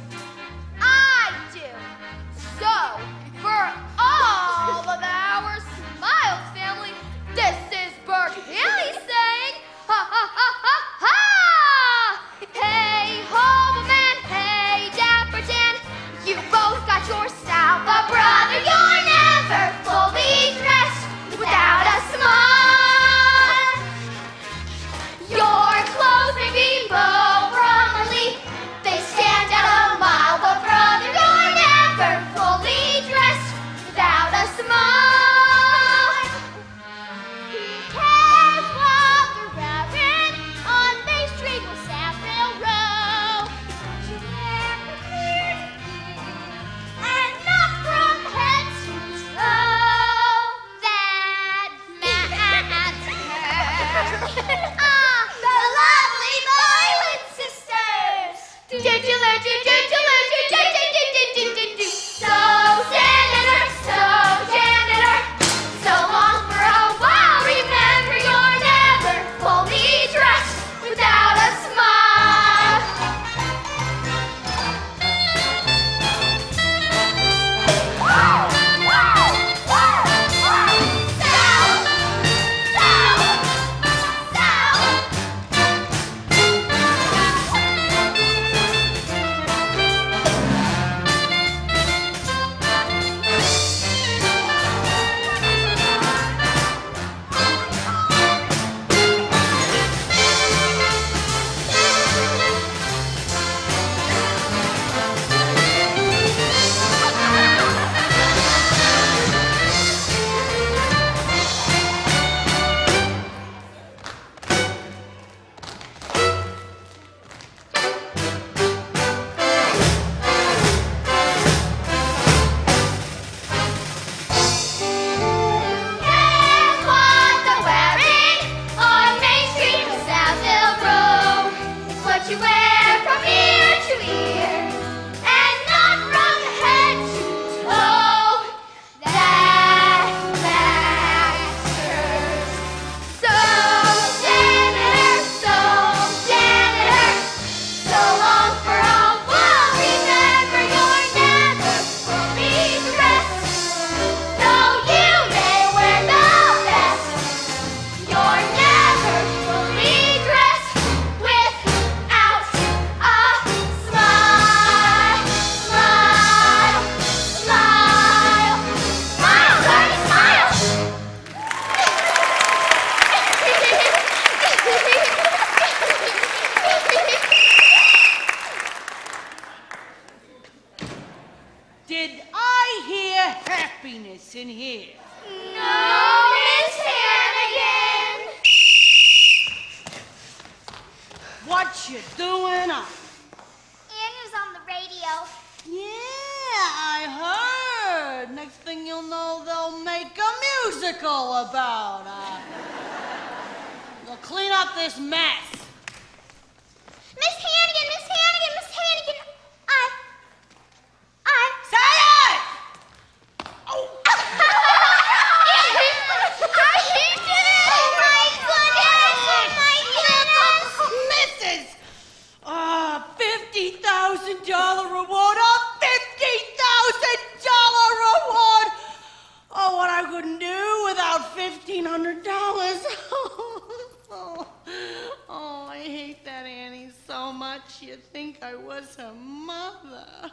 I do. So, for all of our Smiles family, this is Bert Haley saying, ha ha ha ha ha! Hey, Hobo Man, hey, Dapper Dan, you both got your style, but brother, you're never fully dressed without a smile. Your clothes may be low prominently, they stand out a mile, but brother, you're never fully dressed without a smile. Who cares what they're wearing on Main Street or Saville Row? You wear from ear to ear and not from head to toe. That matters. The lovely Violet sisters. Did you learn to do? So senator, so janitor, so long for a while. Remember, you're never fully dressed without a smile. Here's what they're wearing on Main Street or Saville Row. It's what you wear from ear to ear and not from head to toe. That matters. So janitor, so long for a while. Remember, you're never fully dressed. Though you may wear the best, you're never fully dressed without a smile. Smile, smile, smile, honey, smile. Did I hear happiness in here? No, Miss Hannigan. What you doing up? Annie was on the radio. Yeah, I heard. Next thing you'll know, they'll make a musical about her. They'll clean up this mess. Miss Hannigan, Miss Hannigan, Miss Hannigan. Say it! Oh my goodness! Oh my goodness! Mrs. $50,000 reward! A $50,000 reward! Oh, what I couldn't do without $1,500. Oh, I hate that Annie so much. You'd think I was her mother.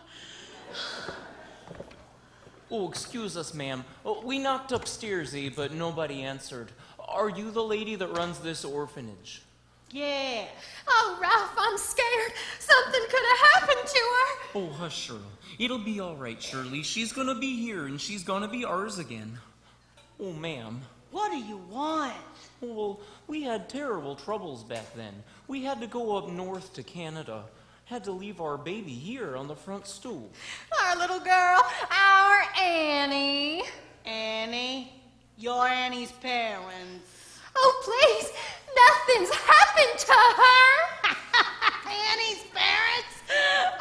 Oh, excuse us, ma'am. Oh, we knocked upstairs, but nobody answered. Are you the lady that runs this orphanage? Yeah. Oh, Ralph, I'm scared. Something could have happened to her. Oh, hush, Shirley. It'll be all right, Shirley. She's gonna be here, and she's gonna be ours again. Oh, ma'am. What do you want? Well, we had terrible troubles back then. We had to go up north to Canada. Had to leave our baby here on the front stool. Our little girl, our Annie. Annie? You're Annie's parents. Oh, please, nothing's happened to her. Annie's parents?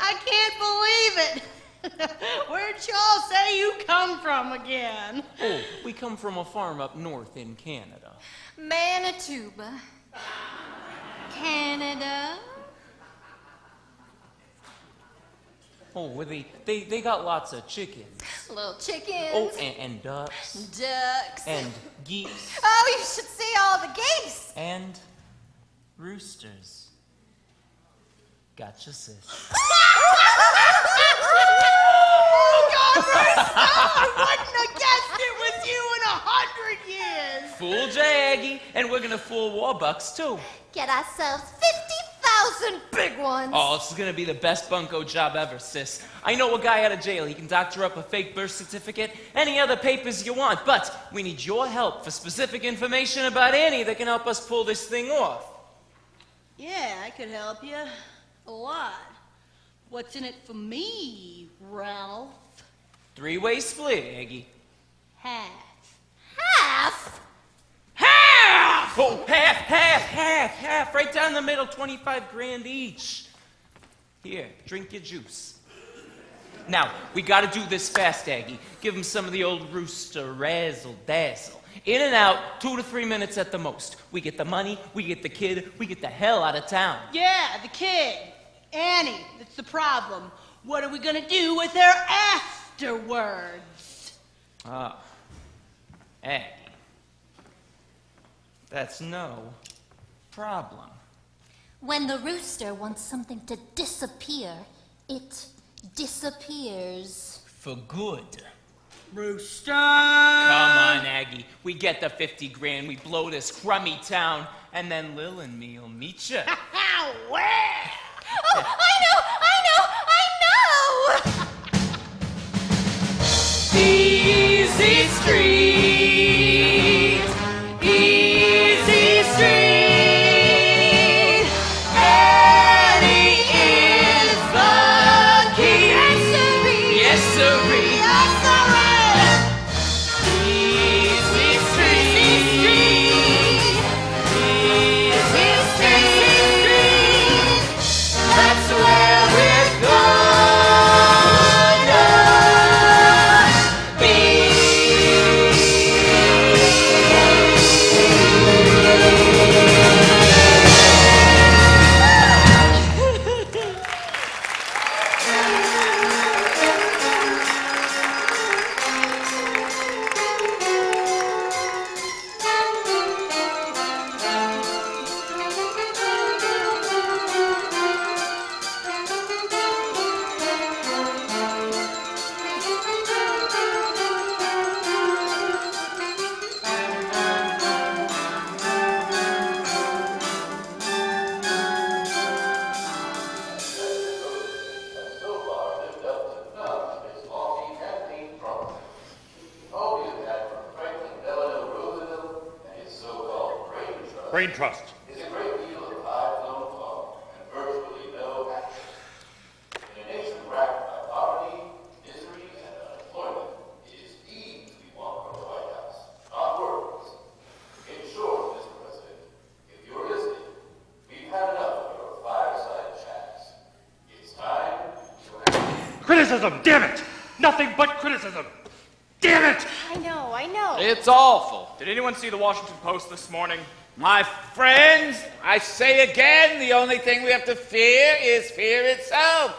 I can't believe it. Where'd y'all say you come from again? Oh, we come from a farm up north in Canada. Manitoba. Canada. Oh, they got lots of chickens. Little chickens. Oh, and ducks. Ducks. And geese. Oh, you should see all the geese. And roosters. Gotcha, sis. Oh, God, Bruce! I wouldn't have guessed it was you in 100 years. Fooled ya, Aggie, and we're gonna fool Warbucks, too. Get ourselves 50,000 big ones. Oh, this is gonna be the best bunco job ever, sis. I know a guy out of jail. He can doctor up a fake birth certificate, any other papers you want, but we need your help for specific information about Annie that can help us pull this thing off. Yeah, I could help you. A lot. What's in it for me, Ralph? 3-way split, Aggie. Half. Half? Half! Oh, half. Right down the middle, 25 grand each. Here, drink your juice. Now, we gotta do this fast, Aggie. Give him some of the old rooster razzle dazzle. In and out, 2 to 3 minutes at the most. We get the money, we get the kid, we get the hell out of town. Yeah, the kid. Annie, that's the problem. What are we gonna do with her afterwards? Ah, Aggie. That's no problem. When the rooster wants something to disappear, it disappears. For good. Rooster! Come on, Aggie. We get the 50 grand, we blow this crummy town, and then Lil and me'll meet ya. Where? Oh, I know! Easy Street, Easy Street. Annie is the key. Yes, sirree. Yes, sirree. Easy Street, Easy Street. That's where we're gonna be. Brain Trust. Criticism, damn it! Nothing but criticism! Damn it! I know. It's awful. Did anyone see the Washington Post this morning? My friends, I say again, the only thing we have to fear is fear itself.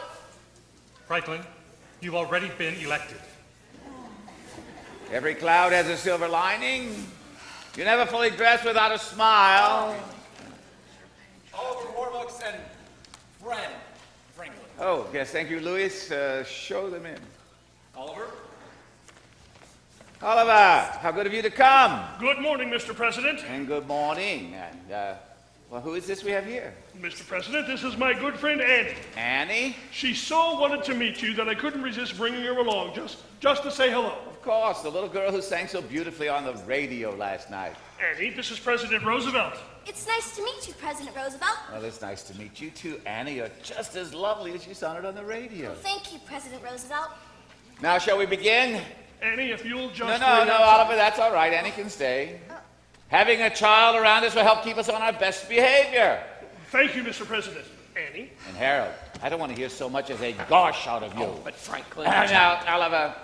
Franklin, you've already been elected. Every cloud has a silver lining. You never fully dress without a smile. Oliver Warbucks and friend, Franklin. Oh, yes, thank you, Louis. Show them in. Oliver, Oliver, how good of you to come. Good morning, Mr. President. And good morning. And, well, who is this we have here? Mr. President, this is my good friend Annie. Annie? She so wanted to meet you that I couldn't resist bringing her along just to say hello. Of course, the little girl who sang so beautifully on the radio last night. Annie, this is President Roosevelt. It's nice to meet you, President Roosevelt. Well, it's nice to meet you too, Annie. You're just as lovely as you sounded on the radio. Thank you, President Roosevelt. Now, shall we begin? Annie, if you'll just... No, Oliver, that's all right. Annie can stay. Having a child around us will help keep us on our best behavior. Thank you, Mr. President. Annie? And Harold, I don't want to hear so much as a gosh out of you. Oh, but Franklin... Now, Oliver,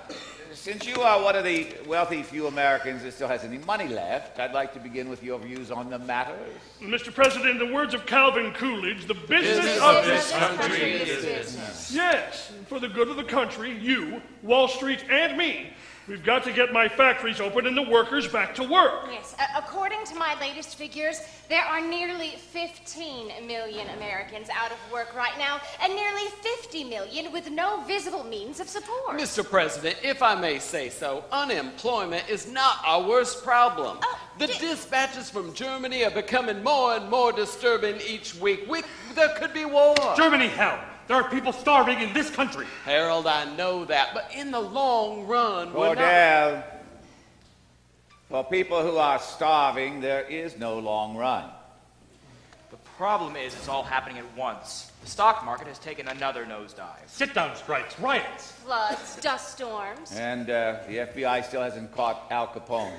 since you are one of the wealthy few Americans that still has any money left, I'd like to begin with your views on the matter. Mr. President, in the words of Calvin Coolidge, the business of this country is business. Yes, for the good of the country, you, Wall Street, and me, we've got to get my factories open and the workers back to work. Yes, according to my latest figures, there are nearly 15 million Americans out of work right now, and nearly 50 million with no visible means of support. Mr. President, if I may say so, unemployment is not our worst problem. The dispatches from Germany are becoming more and more disturbing each week. There could be war. Germany, hell. There are people starving in this country. Harold, I know that, but in the long run, we're Cordell, for people who are starving, there is no long run. The problem is it's all happening at once. The stock market has taken another nosedive. Sit-down strikes, riots. Floods, dust storms. And the FBI still hasn't caught Al Capone.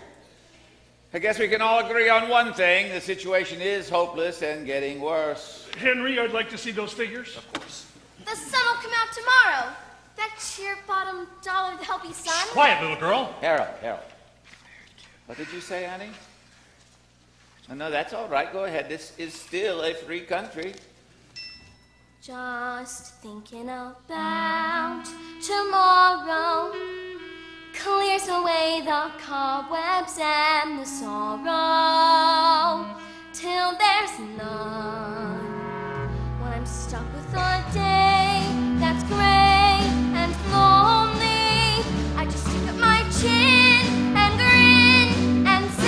I guess we can all agree on one thing. The situation is hopeless and getting worse. Henry, I'd like to see those figures. Of course. The sun will come out tomorrow. That sheer bottom dollar to help you, son. Quiet, little girl. Harold. What did you say, Annie? No, that's all right. Go ahead. This is still a free country. Just thinking about tomorrow clears away the cobwebs and the sorrow till there's none. When I'm stuck with a day that's gray and lonely, I just stick up my chin and grin and say,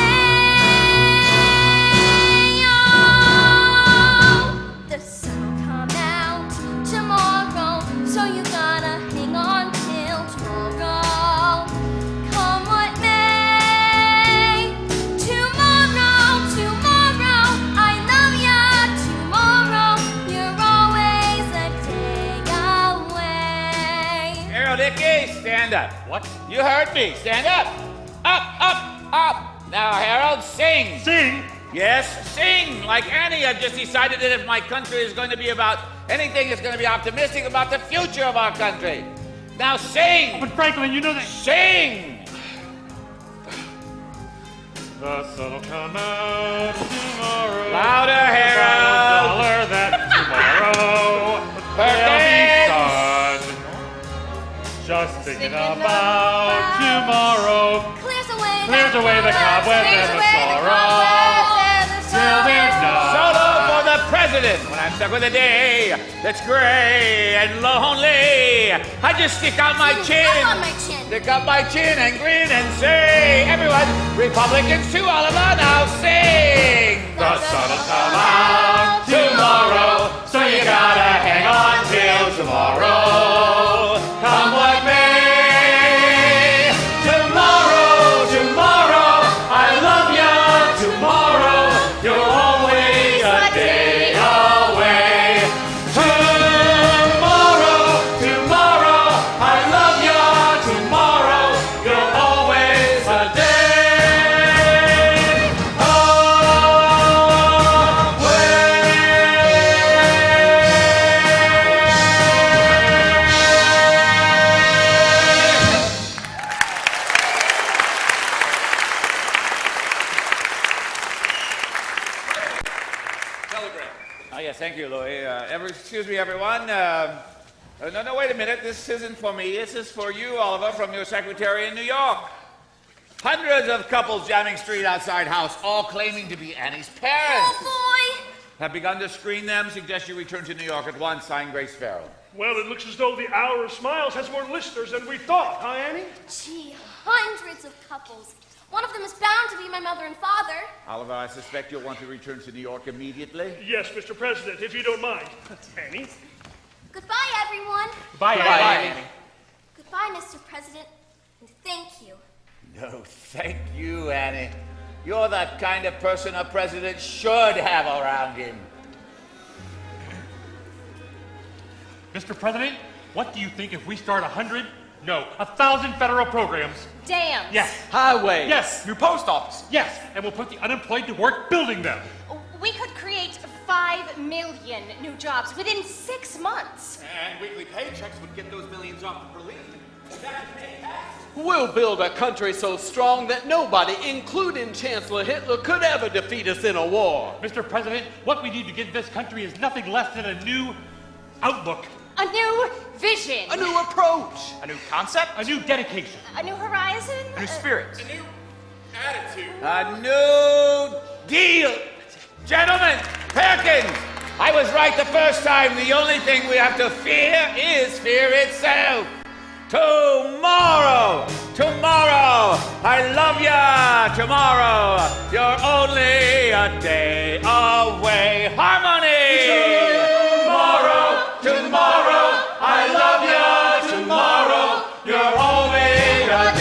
oh, the sun will come out tomorrow, so you gotta hang on till tomorrow. Come what may, tomorrow, I love ya, tomorrow, you're always a day away. Harold Ickes, stand up. What? You heard me. Stand up. Up. Now, Harold, sing. Sing? Yes, sing. Like Annie, I've just decided that if my country is going to be about anything, it's going to be optimistic about the future of our country. Now, sing. But Franklin, you know that... Sing. The sun will come out tomorrow. Louder, Harold. $1 that tomorrow there'll be sun. Just thinking about tomorrow Clears away the cobwebs and the sorrow till there's none. Solo for the president. When I'm stuck with a day that's gray and lonely, I just stick out my chin. Stick out my chin and grin and say, everyone, Republicans to Oliver, now sing. The sun will come out tomorrow, so you gotta hang on till tomorrow. Come what may. Tomorrow, I love ya. Tomorrow, you're always a day away. Tomorrow, I love ya. Tomorrow, you're always a day Oh, yes, thank you, Louis. Excuse me, everyone. No, wait a minute. This isn't for me. This is for you, Oliver, from your secretary in New York. Hundreds of couples jamming street outside house, all claiming to be Annie's parents. Oh, boy. have begun to screen them. Suggest you return to New York at once. Signed, Grace Farrell. Well, it looks as though the Hour of Smiles has more listeners than we thought, huh, Annie? Gee, hundreds of couples. One of them is bound to be my mother and father. Oliver, I suspect you'll want to return to New York immediately. Yes, Mr. President, if you don't mind. Annie? Goodbye, everyone. Bye, Annie. Goodbye, Mr. President, and thank you. No, thank you, Annie. You're the kind of person a president should have around him. Mr. President, what do you think if we start 1,000 federal programs? Dams. Yes. Highway. Yes. New post office. Yes. And we'll put the unemployed to work building them. We could create 5 million new jobs within 6 months. And weekly paychecks would get those millions off the relief. We'll build a country so strong that nobody, including Chancellor Hitler, could ever defeat us in a war. Mr. President, what we need to give this country is nothing less than a new outlook. A new vision. A new approach. A new concept. A new dedication. A new horizon. A new spirit. A new attitude. A new deal. Gentlemen, Perkins, I was right the first time. The only thing we have to fear is fear itself. Tomorrow, I love ya. Tomorrow, you're only a day away. Harmony. Tomorrow, I love ya. Tomorrow, you're only a day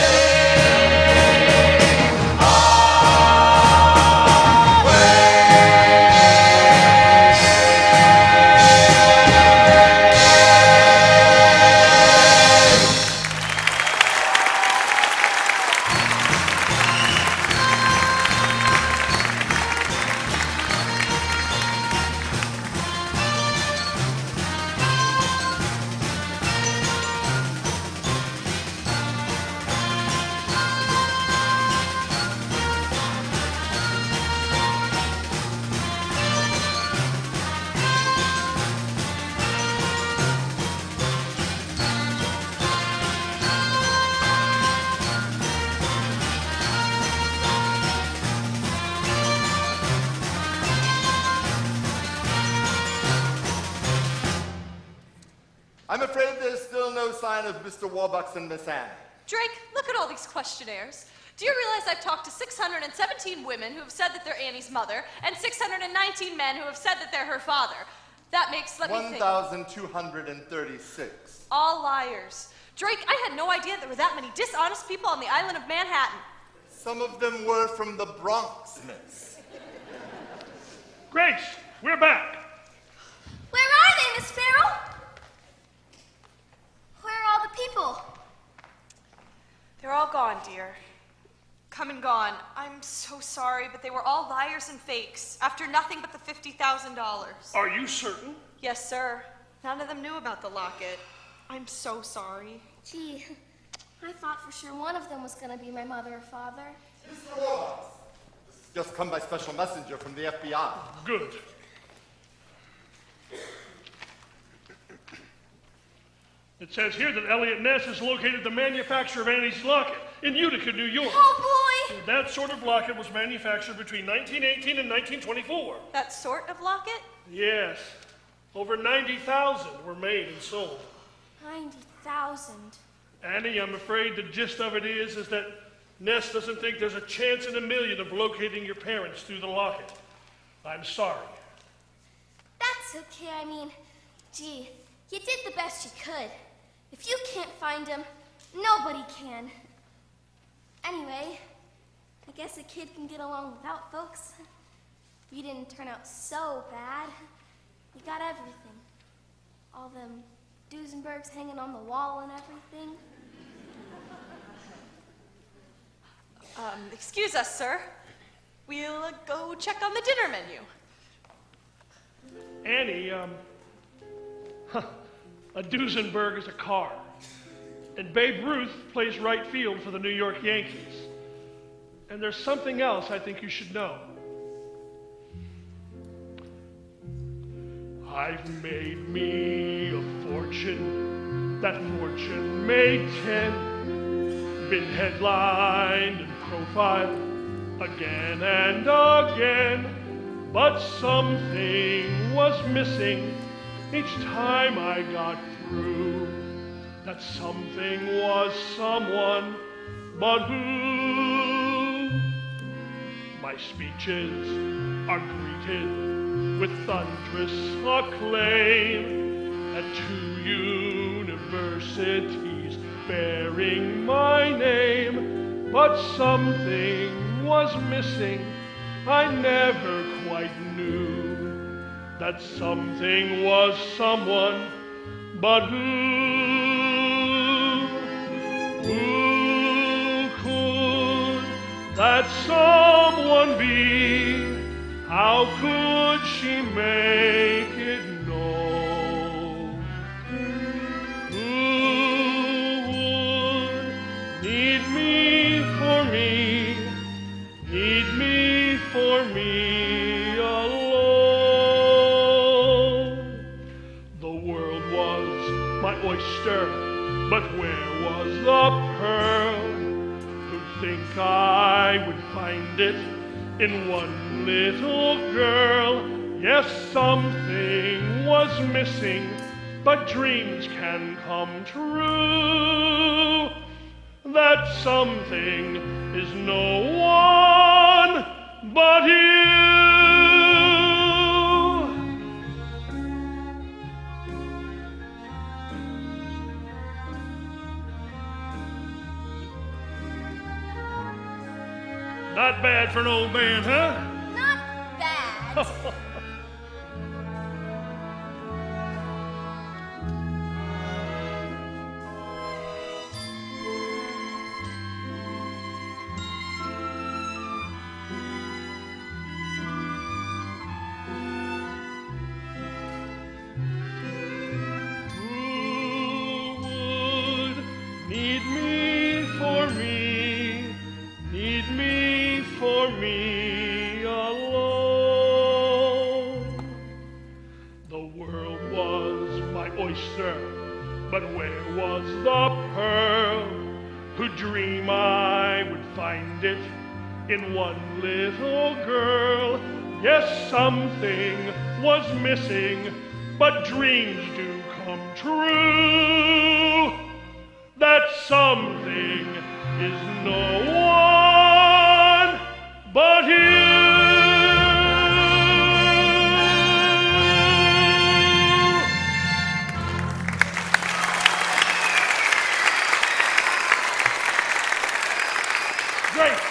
I'm afraid there's still no sign of Mr. Warbucks and Miss Anne. Drake, look at all these questionnaires. Do you realize I've talked to 617 women who have said that they're Annie's mother, and 619 men who have said that they're her father? That makes, let me think. 1,236. All liars. Drake, I had no idea there were that many dishonest people on the island of Manhattan. Some of them were from the Bronx, miss. Grace, we're back. Where are they, Miss Farrell? Where are all the people? They're all gone, dear. Come and gone. I'm so sorry, but they were all liars and fakes after nothing but the $50,000. Are you certain? Yes, sir. None of them knew about the locket. I'm so sorry. Gee, I thought for sure one of them was going to be my mother or father. Mr. Warbucks, this has just come by special messenger from the FBI. Good. It says here that Elliot Ness has located the manufacturer of Annie's locket in Utica, New York. Oh, boy! That sort of locket was manufactured between 1918 and 1924. That sort of locket? Yes. Over 90,000 were made and sold. 90,000. Annie, I'm afraid the gist of it is that Ness doesn't think there's a chance in a million of locating your parents through the locket. I'm sorry. That's okay. I mean, gee, you did the best you could. If you can't find him, nobody can. Anyway, I guess a kid can get along without folks. You didn't turn out so bad. You got everything. All them Duesenbergs hanging on the wall and everything. Excuse us, sir. We'll go check on the dinner menu. Annie, a Duesenberg is a car. And Babe Ruth plays right field for the New York Yankees. And there's something else I think you should know. I've made me a fortune, that fortune made 10, been headlined and profiled again and again. but something was missing each time I got through. That something was someone, but who? My speeches are greeted with thunderous acclaim at 2 universities bearing my name. But something was missing, I never quite knew. That something was someone, but who? Who could that someone be? How could she make it known? Who would need me for me, need me for me alone? The world was my oyster, but where was the pearl? Who'd think I would find it in one little girl? Yes, something was missing, but dreams can come true. That something is no one but you. Not bad for an old man, huh? Not bad. Need me for me, need me for me alone. The world was my oyster, but where was the pearl? Who'd dream I would find it in one little girl? Yes, something was missing, but dreams do come true. That something is no one but you. Grace.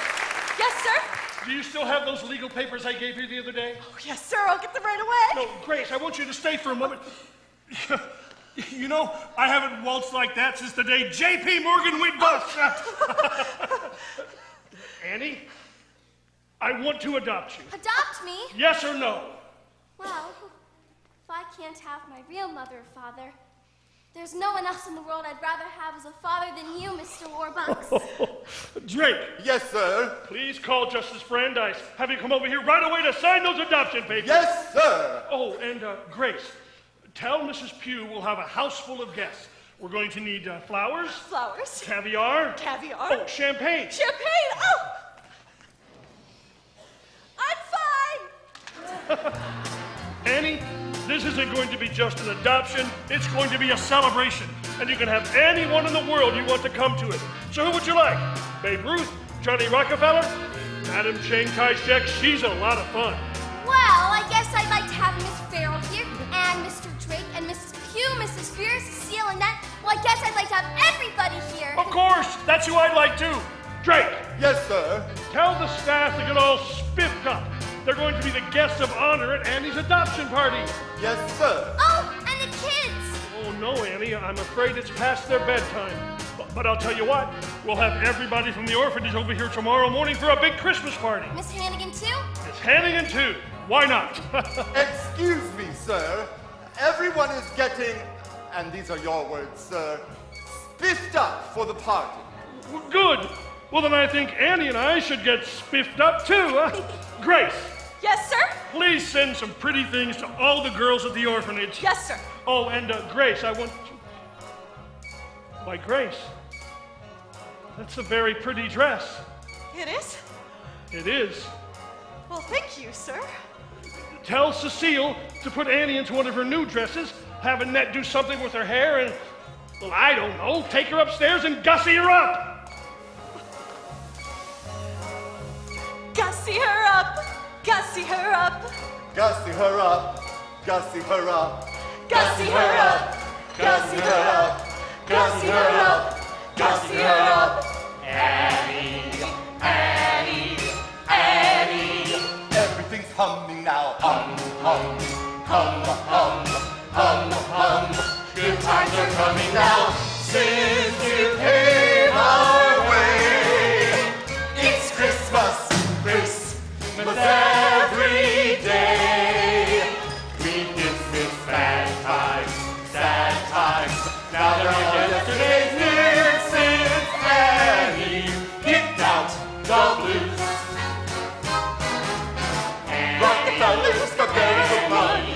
Yes, sir? Do you still have those legal papers I gave you the other day? Oh, yes, sir. I'll get them right away. No, Grace, I want you to stay for a moment. You know, I haven't waltzed like that since the day J.P. Morgan went bust. Annie, I want to adopt you. Adopt me? Yes or no? Well, if I can't have my real mother or father, there's no one else in the world I'd rather have as a father than you, Mr. Warbucks. Drake. Yes, sir. Please call Justice Brandeis. Have you come over here right away to sign those adoption papers. Yes, sir. Oh, and Grace, tell Mrs. Pugh we'll have a house full of guests. We're going to need flowers. Flowers. Caviar. Caviar. Oh, champagne. Champagne. Oh! I'm fine. Annie, this isn't going to be just an adoption. It's going to be a celebration. And you can have anyone in the world you want to come to it. So who would you like? Babe Ruth? Johnny Rockefeller? Madam Chiang Kai-shek? She's a lot of fun. Well, I guess I'd like to have Miss Farrell here, and Mr. Drake, and Mrs. Pugh, Mrs. Spears, Cecile, and Annette. Well, I guess I'd like to have everybody here. Of course! That's who I'd like too. Drake! Yes, sir. Tell the staff to get all spiffed up. They're going to be the guests of honor at Annie's adoption party. Yes, sir. Oh, and the kids! Oh, no, Annie. I'm afraid it's past their bedtime. But I'll tell you what. We'll have everybody from the orphanage over here tomorrow morning for a big Christmas party. Miss Hannigan, too? Miss Hannigan, too. Why not? Excuse me, sir. Everyone is getting, and these are your words, sir, spiffed up for the party. Good. Well, then I think Annie and I should get spiffed up, too. Grace. Yes, sir? Please send some pretty things to all the girls at the orphanage. Yes, sir. Oh, and Grace, I want you... Why, Grace, that's a very pretty dress. It is? It is. Well, thank you, sir. Tell Cecile to put Annie into one of her new dresses, have Annette do something with her hair, and, well, I don't know, take her upstairs and gussy her up. Gussy her up. Gussy her up. Gussy her up. Gussy her up. Gussy her up. Gussy her up. Gussy her up. Gussy her up. Annie, Annie, Annie. Everything's humming now. Hum, hum, hum, hum, hum, hum. Good times are coming now. Since you came our way, it's Christmas, Christmas every day. We miss sad times, sad times. Now there are yesterday's near since Annie kicked out the blues. Rockefellers got very good money.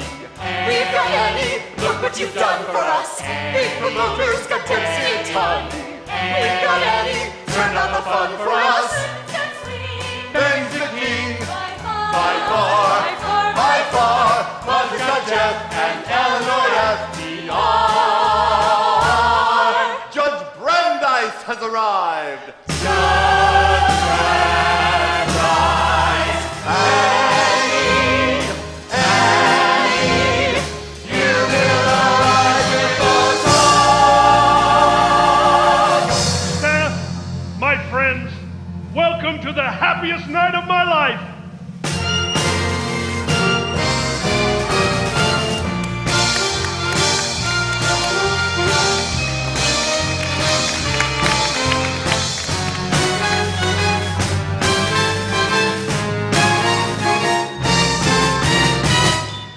We've got Annie, look what you've done for us. Big promoters got Dempsey and ton. We've got Annie, turned on the fun for us. Ben's the king, by far, by far. Mother's got Jeff and Eleanor FDR. Judge Brandeis has arrived. Judge Brandeis. Annie, Annie, you will arrive before dawn. Staff, my friends, welcome to the happiest night of my life.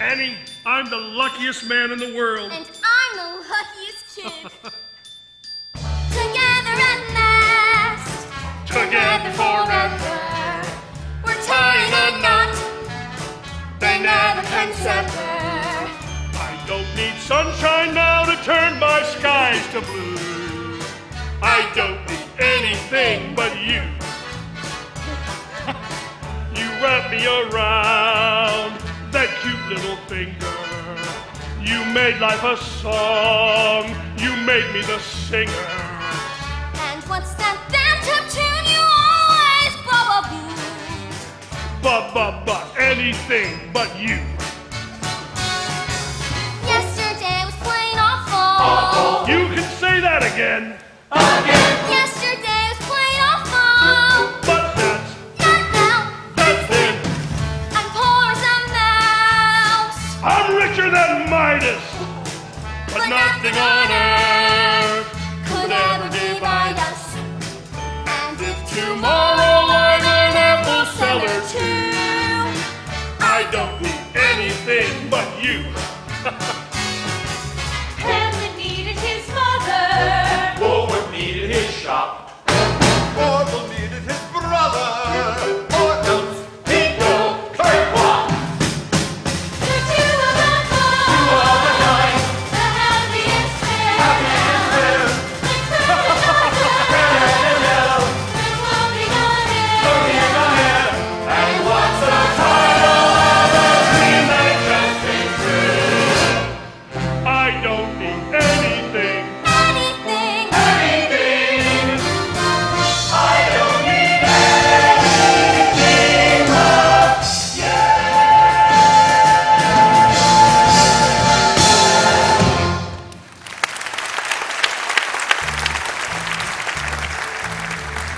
Annie, I'm the luckiest man in the world. And I'm the luckiest kid. Together at last. Together forever. We're tying a knot. They never can sever. I don't need sunshine now to turn my skies to blue. I don't need anything but you. You wrap me around that cute little finger. You made life a song. You made me the singer. And what's that band-up tune you always bubble But anything but you. Yesterday was plain awful. You can say that again. Yesterday was plain awful. But that's Not now. that's it. I'm poor as a mouse. I'm richer than Midas. But nothing on earth Could ever divide us. And if tomorrow I'm an apple seller too, I don't need anything but you. Hamlet needed his mother. Woolworth needed his shop. Orville needed his brother. Or else he'd go kerplop. The two of them All the time. the happiest pair. The Red and yellow. floating on air. Floating in the air. And what's the title of a dream that just came true? I don't need anything. anything. Anything. I don't need anything but you.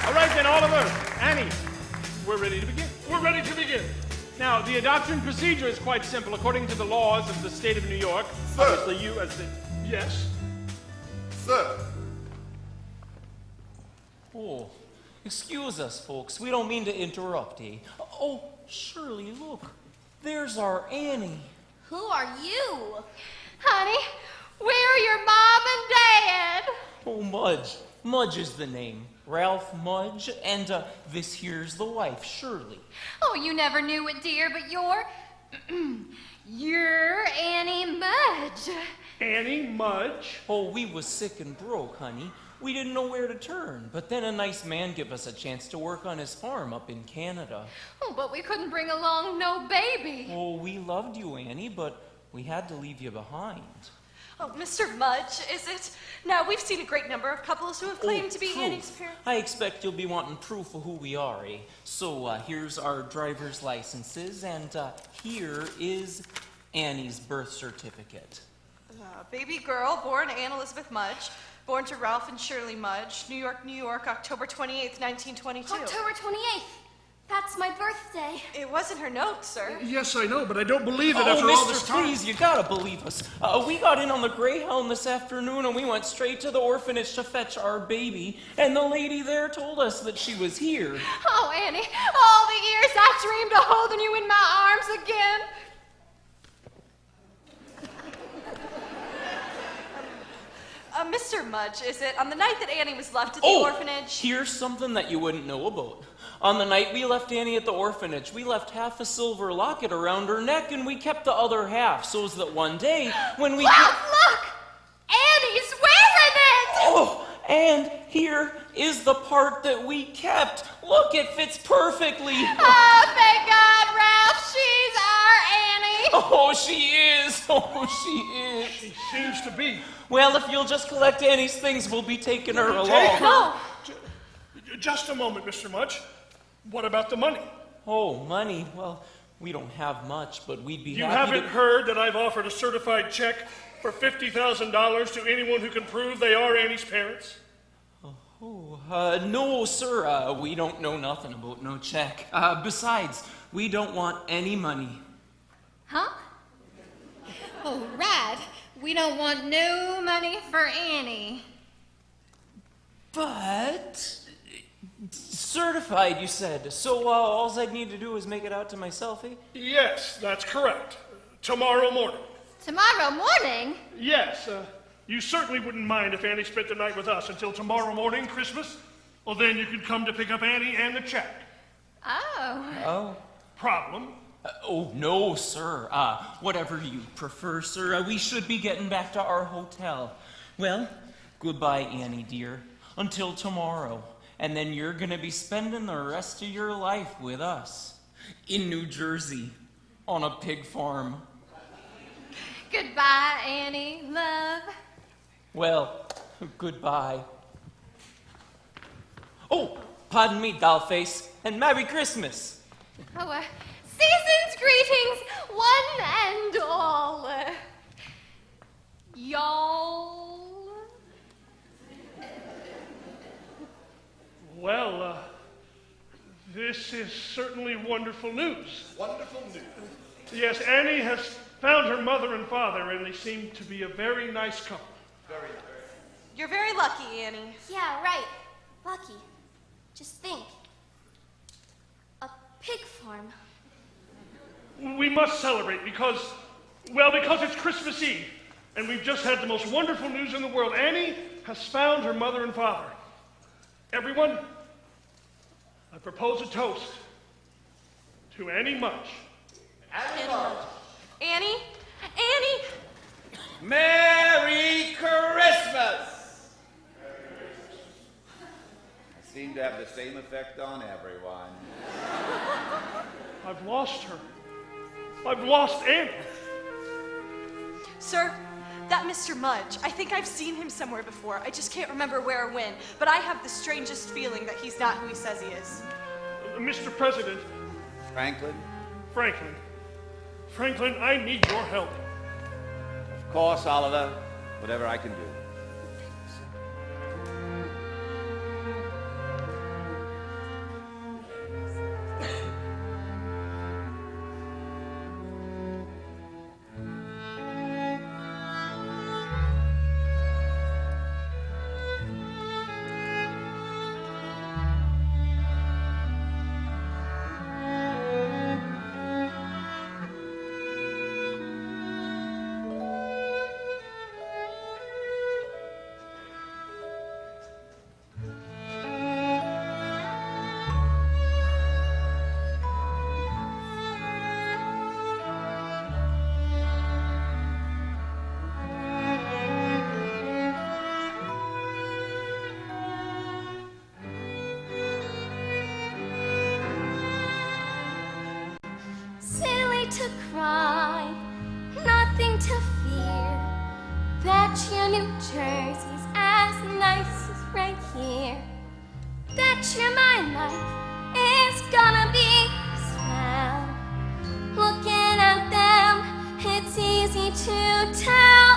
All right then, Oliver, Annie, we're ready to begin. We're ready to begin. Now, the adoption procedure is quite simple. According to the laws of the state of New York, obviously you as the... Yes. Sir, Oh, excuse us, folks. We don't mean to interrupt, eh? Oh, Shirley, look. There's our Annie. Who are you? Honey, where are your mom and dad? Oh, Mudge. Mudge is the name. Ralph Mudge, and this here's the wife, Shirley. Oh, you never knew it, dear, but you're Annie Mudge. Annie Mudge. Oh, we was sick and broke, honey. We didn't know where to turn, but then a nice man gave us a chance to work on his farm up in Canada. Oh, but we couldn't bring along no baby. Oh, we loved you, Annie, but we had to leave you behind. Oh, Mr. Mudge, is it? Now, we've seen a great number of couples who have claimed to be proof. Annie's parents. I expect you'll be wanting proof of who we are, eh? So here's our driver's licenses, and here is Annie's birth certificate. Baby girl, born Anne Elizabeth Mudge, born to Ralph and Shirley Mudge, New York, New York, October 28th, 1922. October 28th. That's my birthday. It wasn't her note, sir. Yes, I know, but I don't believe it Oh, after all this mister, time. please, you gotta believe us. We got in on the Greyhound this afternoon, and we went straight to the orphanage to fetch our baby, and the lady there told us that she was here. Oh, Annie, all the years I dreamed of holding you in my arms again. Mr. Mudge, is it? On the night that Annie was left at the Oh, orphanage. here's something that you wouldn't know about. On the night we left Annie at the orphanage, we left half a silver locket around her neck, and we kept the other half, so that one day, when we... Look! Annie's wearing it! Oh, and here is the part that we kept. Look, it fits perfectly. Oh, thank God, Ralph, she's our Annie. Oh, she is. Oh, she is. She seems to be. Well, if you'll just collect Annie's things, we'll be taking her along. Take her? Just a moment, Mr. Mudge. What about the money? Oh, money? Well, we don't have much, but we'd be You happy haven't heard that I've offered a certified check for $50,000 to anyone who can prove they are Annie's parents? No, sir. We don't know nothing about no check. Besides, we don't want any money. Huh? Oh, right. We don't want no money for Annie. But... certified, you said. So all I'd need to do is make it out to myself, eh? Yes, that's correct. Tomorrow morning. Tomorrow morning? Yes, you certainly wouldn't mind if Annie spent the night with us until tomorrow morning, Christmas? Well, then you could come to pick up Annie and the check. Oh. Oh. Problem? Oh, no, sir. Whatever you prefer, sir. We should be getting back to our hotel. Well, goodbye, Annie, dear. Until tomorrow. And then you're going to be spending the rest of your life with us. In New Jersey. On a pig farm. Goodbye, Annie, love. Well, goodbye. Oh, pardon me, dollface, and Merry Christmas. Oh, season's greetings, one and all. Y'all. Well, this is certainly wonderful news. Wonderful news. Yes, Annie has found her mother and father, and they seem to be a very nice couple. Very. You're very lucky, Annie. Yeah, right. Lucky. Just think. A pig farm. We must celebrate because it's Christmas Eve, and we've just had the most wonderful news in the world. Annie has found her mother and father. Everyone, I propose a toast to Annie Mudge. Annie Mudge. Annie? Annie? Merry Christmas! I seem to have the same effect on everyone. I've lost her. I've lost Annie. Sir, that Mr. Mudge, I think I've seen him somewhere before. I just can't remember where or when, but I have the strangest feeling that he's not who he says he is. Mr. President. Franklin? Franklin, I need your help. Of course, Oliver. Whatever I can do. to fear that your New Jersey's as nice as right here. That your my life is gonna be swell. Looking at them, it's easy to tell.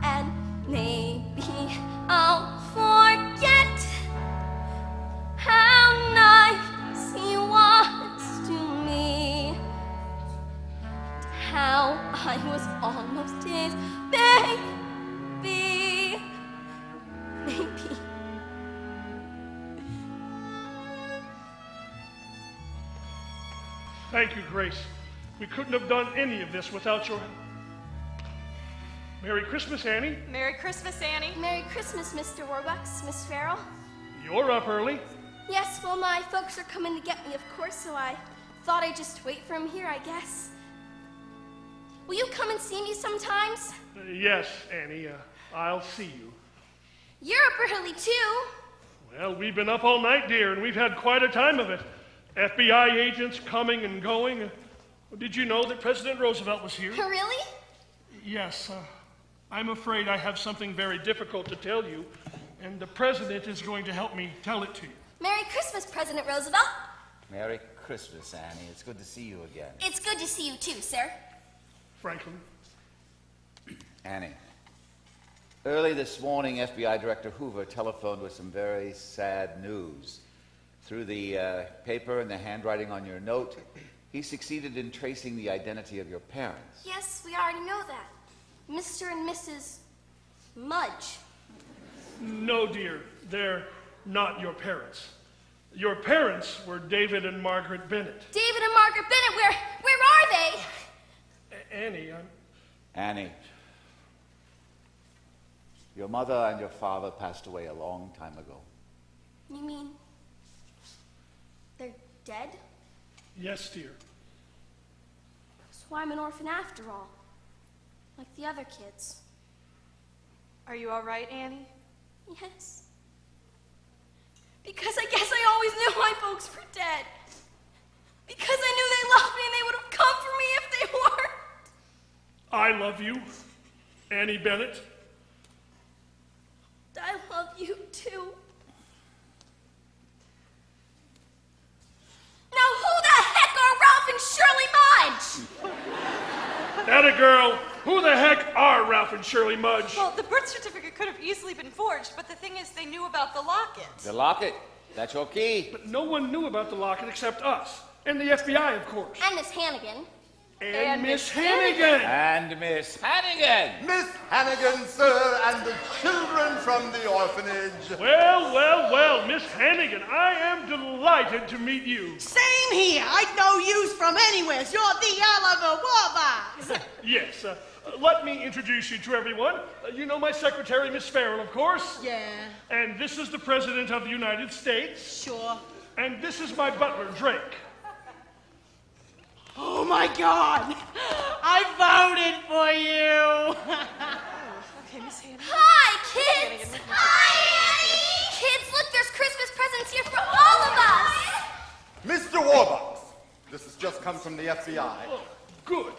And maybe I'll forget how nice he was to me. How I was almost his baby. Maybe. Thank you, Grace. We couldn't have done any of this without your help. Merry Christmas, Annie. Merry Christmas, Annie. Merry Christmas, Mr. Warbucks, Miss Farrell. You're up early. Yes, well, my folks are coming to get me, of course, so I thought I'd just wait for 'em here, I guess. Will you come and see me sometimes? Yes, Annie. I'll see you. You're up early, too. Well, we've been up all night, dear, and we've had quite a time of it. FBI agents coming and going. Did you know that President Roosevelt was here? Really? Yes. I'm afraid I have something very difficult to tell you, and the President is going to help me tell it to you. Merry Christmas, President Roosevelt. Merry Christmas, Annie. It's good to see you again. It's good to see you, too, sir. Franklin. Annie, early this morning, FBI Director Hoover telephoned with some very sad news. Through the paper and the handwriting on your note, he succeeded in tracing the identity of your parents. Yes, we already know that. Mr. and Mrs. Mudge. No, dear. They're not your parents. Your parents were David and Margaret Bennett. David and Margaret Bennett, where are they? Annie, Annie, your mother and your father passed away a long time ago. You mean they're dead? Yes, dear. So I'm an orphan after all, like the other kids. Are you all right, Annie? Yes. Because I guess I always knew my folks were dead. Because I knew they loved me and they would have come for me if they weren't. I love you, Annie Bennett. I love you too. Now who the heck are Ralph and Shirley Mudge? Atta girl, who the heck are Ralph and Shirley Mudge? Well, the birth certificate could have easily been forged, but the thing is, they knew about the locket. The locket? That's your key. But no one knew about the locket except us. And the FBI, of course. And Miss Hannigan. And Miss Hannigan. And Miss Hannigan. Miss Hannigan, sir, and the children from the orphanage. Well, Miss Hannigan, I am delighted to meet you. Same here. I'd no use from anywhere. You're the Oliver Warbucks. Yes, let me introduce you to everyone. You know my secretary, Miss Farrell, of course. Yeah. And this is the President of the United States. Sure. And this is my butler, Drake. Oh my God! I voted for you! Okay, Miss Hannigan. Hi, kids! Hi, Annie! Kids, look, there's Christmas presents here for all of us! Mr. Warbucks, this has just come from the FBI. Oh, good.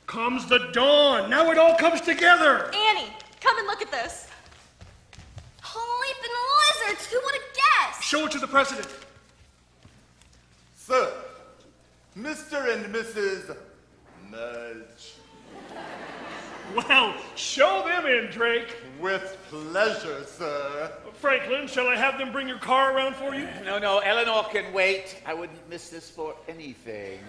Comes the dawn. Now it all comes together. Annie, come and look at this. Leaping lizards, who would have guessed? Show it to the President. Sir, Mr. and Mrs. Mudge. Well, show them in, Drake. With pleasure, sir. Franklin, shall I have them bring your car around for you? No, Eleanor can wait. I wouldn't miss this for anything.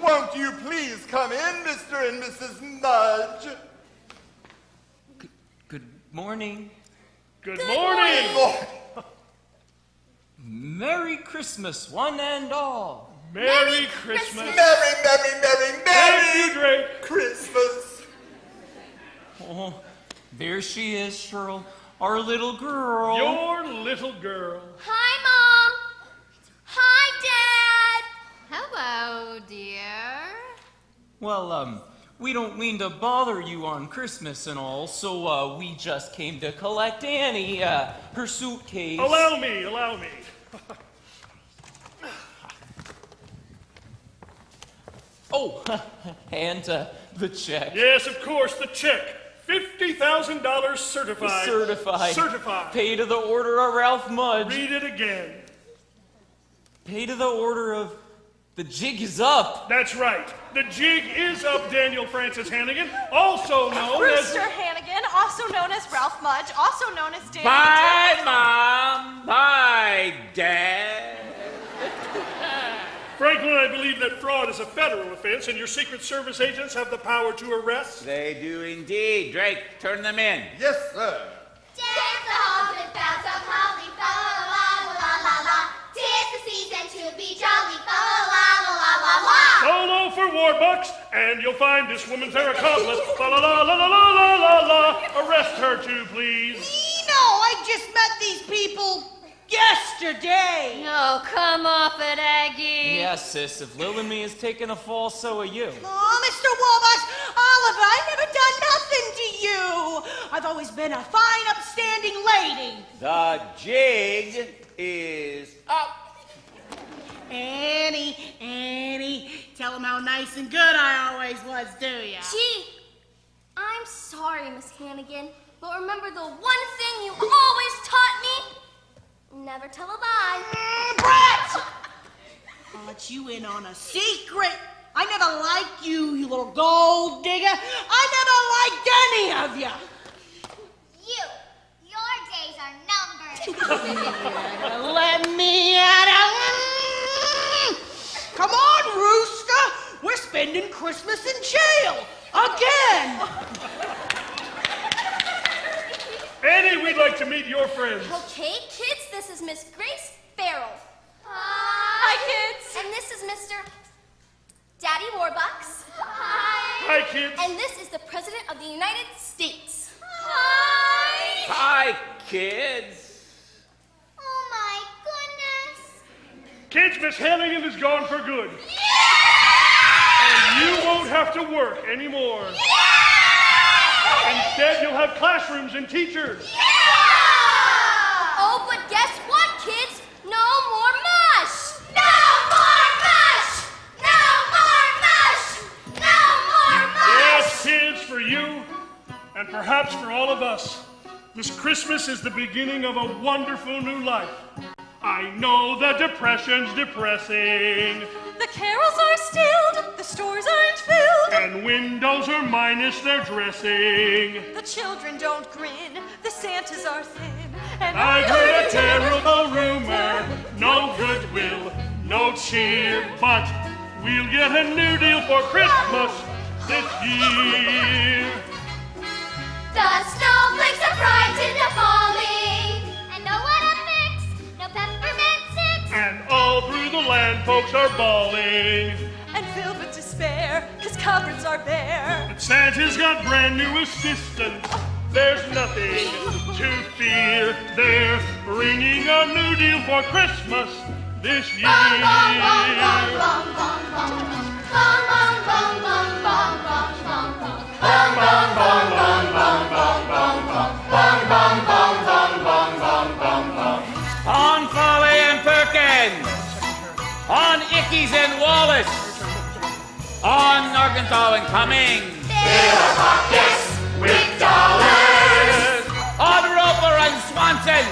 Won't you please come in, Mr. and Mrs. Mudge? Good morning. Good morning. Merry Christmas, one and all. Merry Christmas. Merry Thank you, Drake. Christmas. Oh, there she is, Cheryl, our little girl. Your little girl. Hi, Mom. Hi, Dad. Hello, dear. Well, We don't mean to bother you on Christmas and all, so we just came to collect Annie, her suitcase. Allow me. Oh, and the check. Yes, of course, the check. $50,000 certified. Certified. Pay to the order of Ralph Mudge. Read it again. Pay to the order of The Jig is Up. That's right. The jig is up, Daniel Francis Hannigan, also known Brewster as... Hannigan, also known as Ralph Mudge, also known as Danny. Bye, Mom. Bye, Dad. Franklin, I believe that fraud is a federal offense, and your Secret Service agents have the power to arrest. They do indeed. Drake, turn them in. Yes, sir. Dance the halls with bells of holly, fa la la la la la. 'Tis the season to be jolly, fa la la la la la. Solo for Warbucks, and you'll find this woman's her accomplice. La la la la la la la la la. Arrest her too, please. I just met these people yesterday. Oh, come off it, Aggie. Yes, sis, if Lil and me is taking a fall, so are you. Oh, Mr. Warbucks, Oliver, I've never done nothing to you. I've always been a fine, upstanding lady. The jig is up. Annie, tell them how nice and good I always was, do ya? Gee, I'm sorry, Miss Hannigan, but remember the one thing you always taught me? Never tell a lie. Brett! I'll let you in on a secret. I never liked you, you little gold digger. I never liked any of you. Your days are numbered. Let me out of... Come on, Rooster. We're spending Christmas in jail. Again. Annie, we'd like to meet your friends. Okay, kids, this is Miss Grace Farrell. Hi, kids. And this is Mr. Daddy Warbucks. Hi, kids. And this is the President of the United States. Hi, kids. Oh my goodness. Kids, Miss Hannigan is gone for good. And you won't have to work anymore. Instead, you'll have classrooms and teachers. Oh, but guess what, kids? No more mush! No more mush! No more mush! No more mush! Yes, kids, for you, and perhaps for all of us, this Christmas is the beginning of a wonderful new life. I know the depression's depressing, The carols are stilled, the stores aren't filled, and windows are minus their dressing. the children don't grin, the Santas are thin, and I've heard a terrible rumor, no goodwill, no cheer, but we'll get a new deal for Christmas this year. The snowflakes are frightened of falling, and no one up mix, no peppermint sticks. And all through the land, folks are bawling. and filled with despair, 'cause cupboards are bare. But Santa's got brand new assistants. There's nothing to fear. They're bringing a new deal for Christmas this year. Bong, bong, bong, bong, bong, bong, bong. Bong, bong, bong, bong, bong, bong, bong, bong. Bong, bong, bong, bong, bong, bong, bong, bong. Bong, bong, bong, bong, bong, bong, bong, bong. On Foley and Perkins. On Ickes and Wallace. On Arkansas and Cummings. Fill our pockets with dollars. On Roper and Swanson.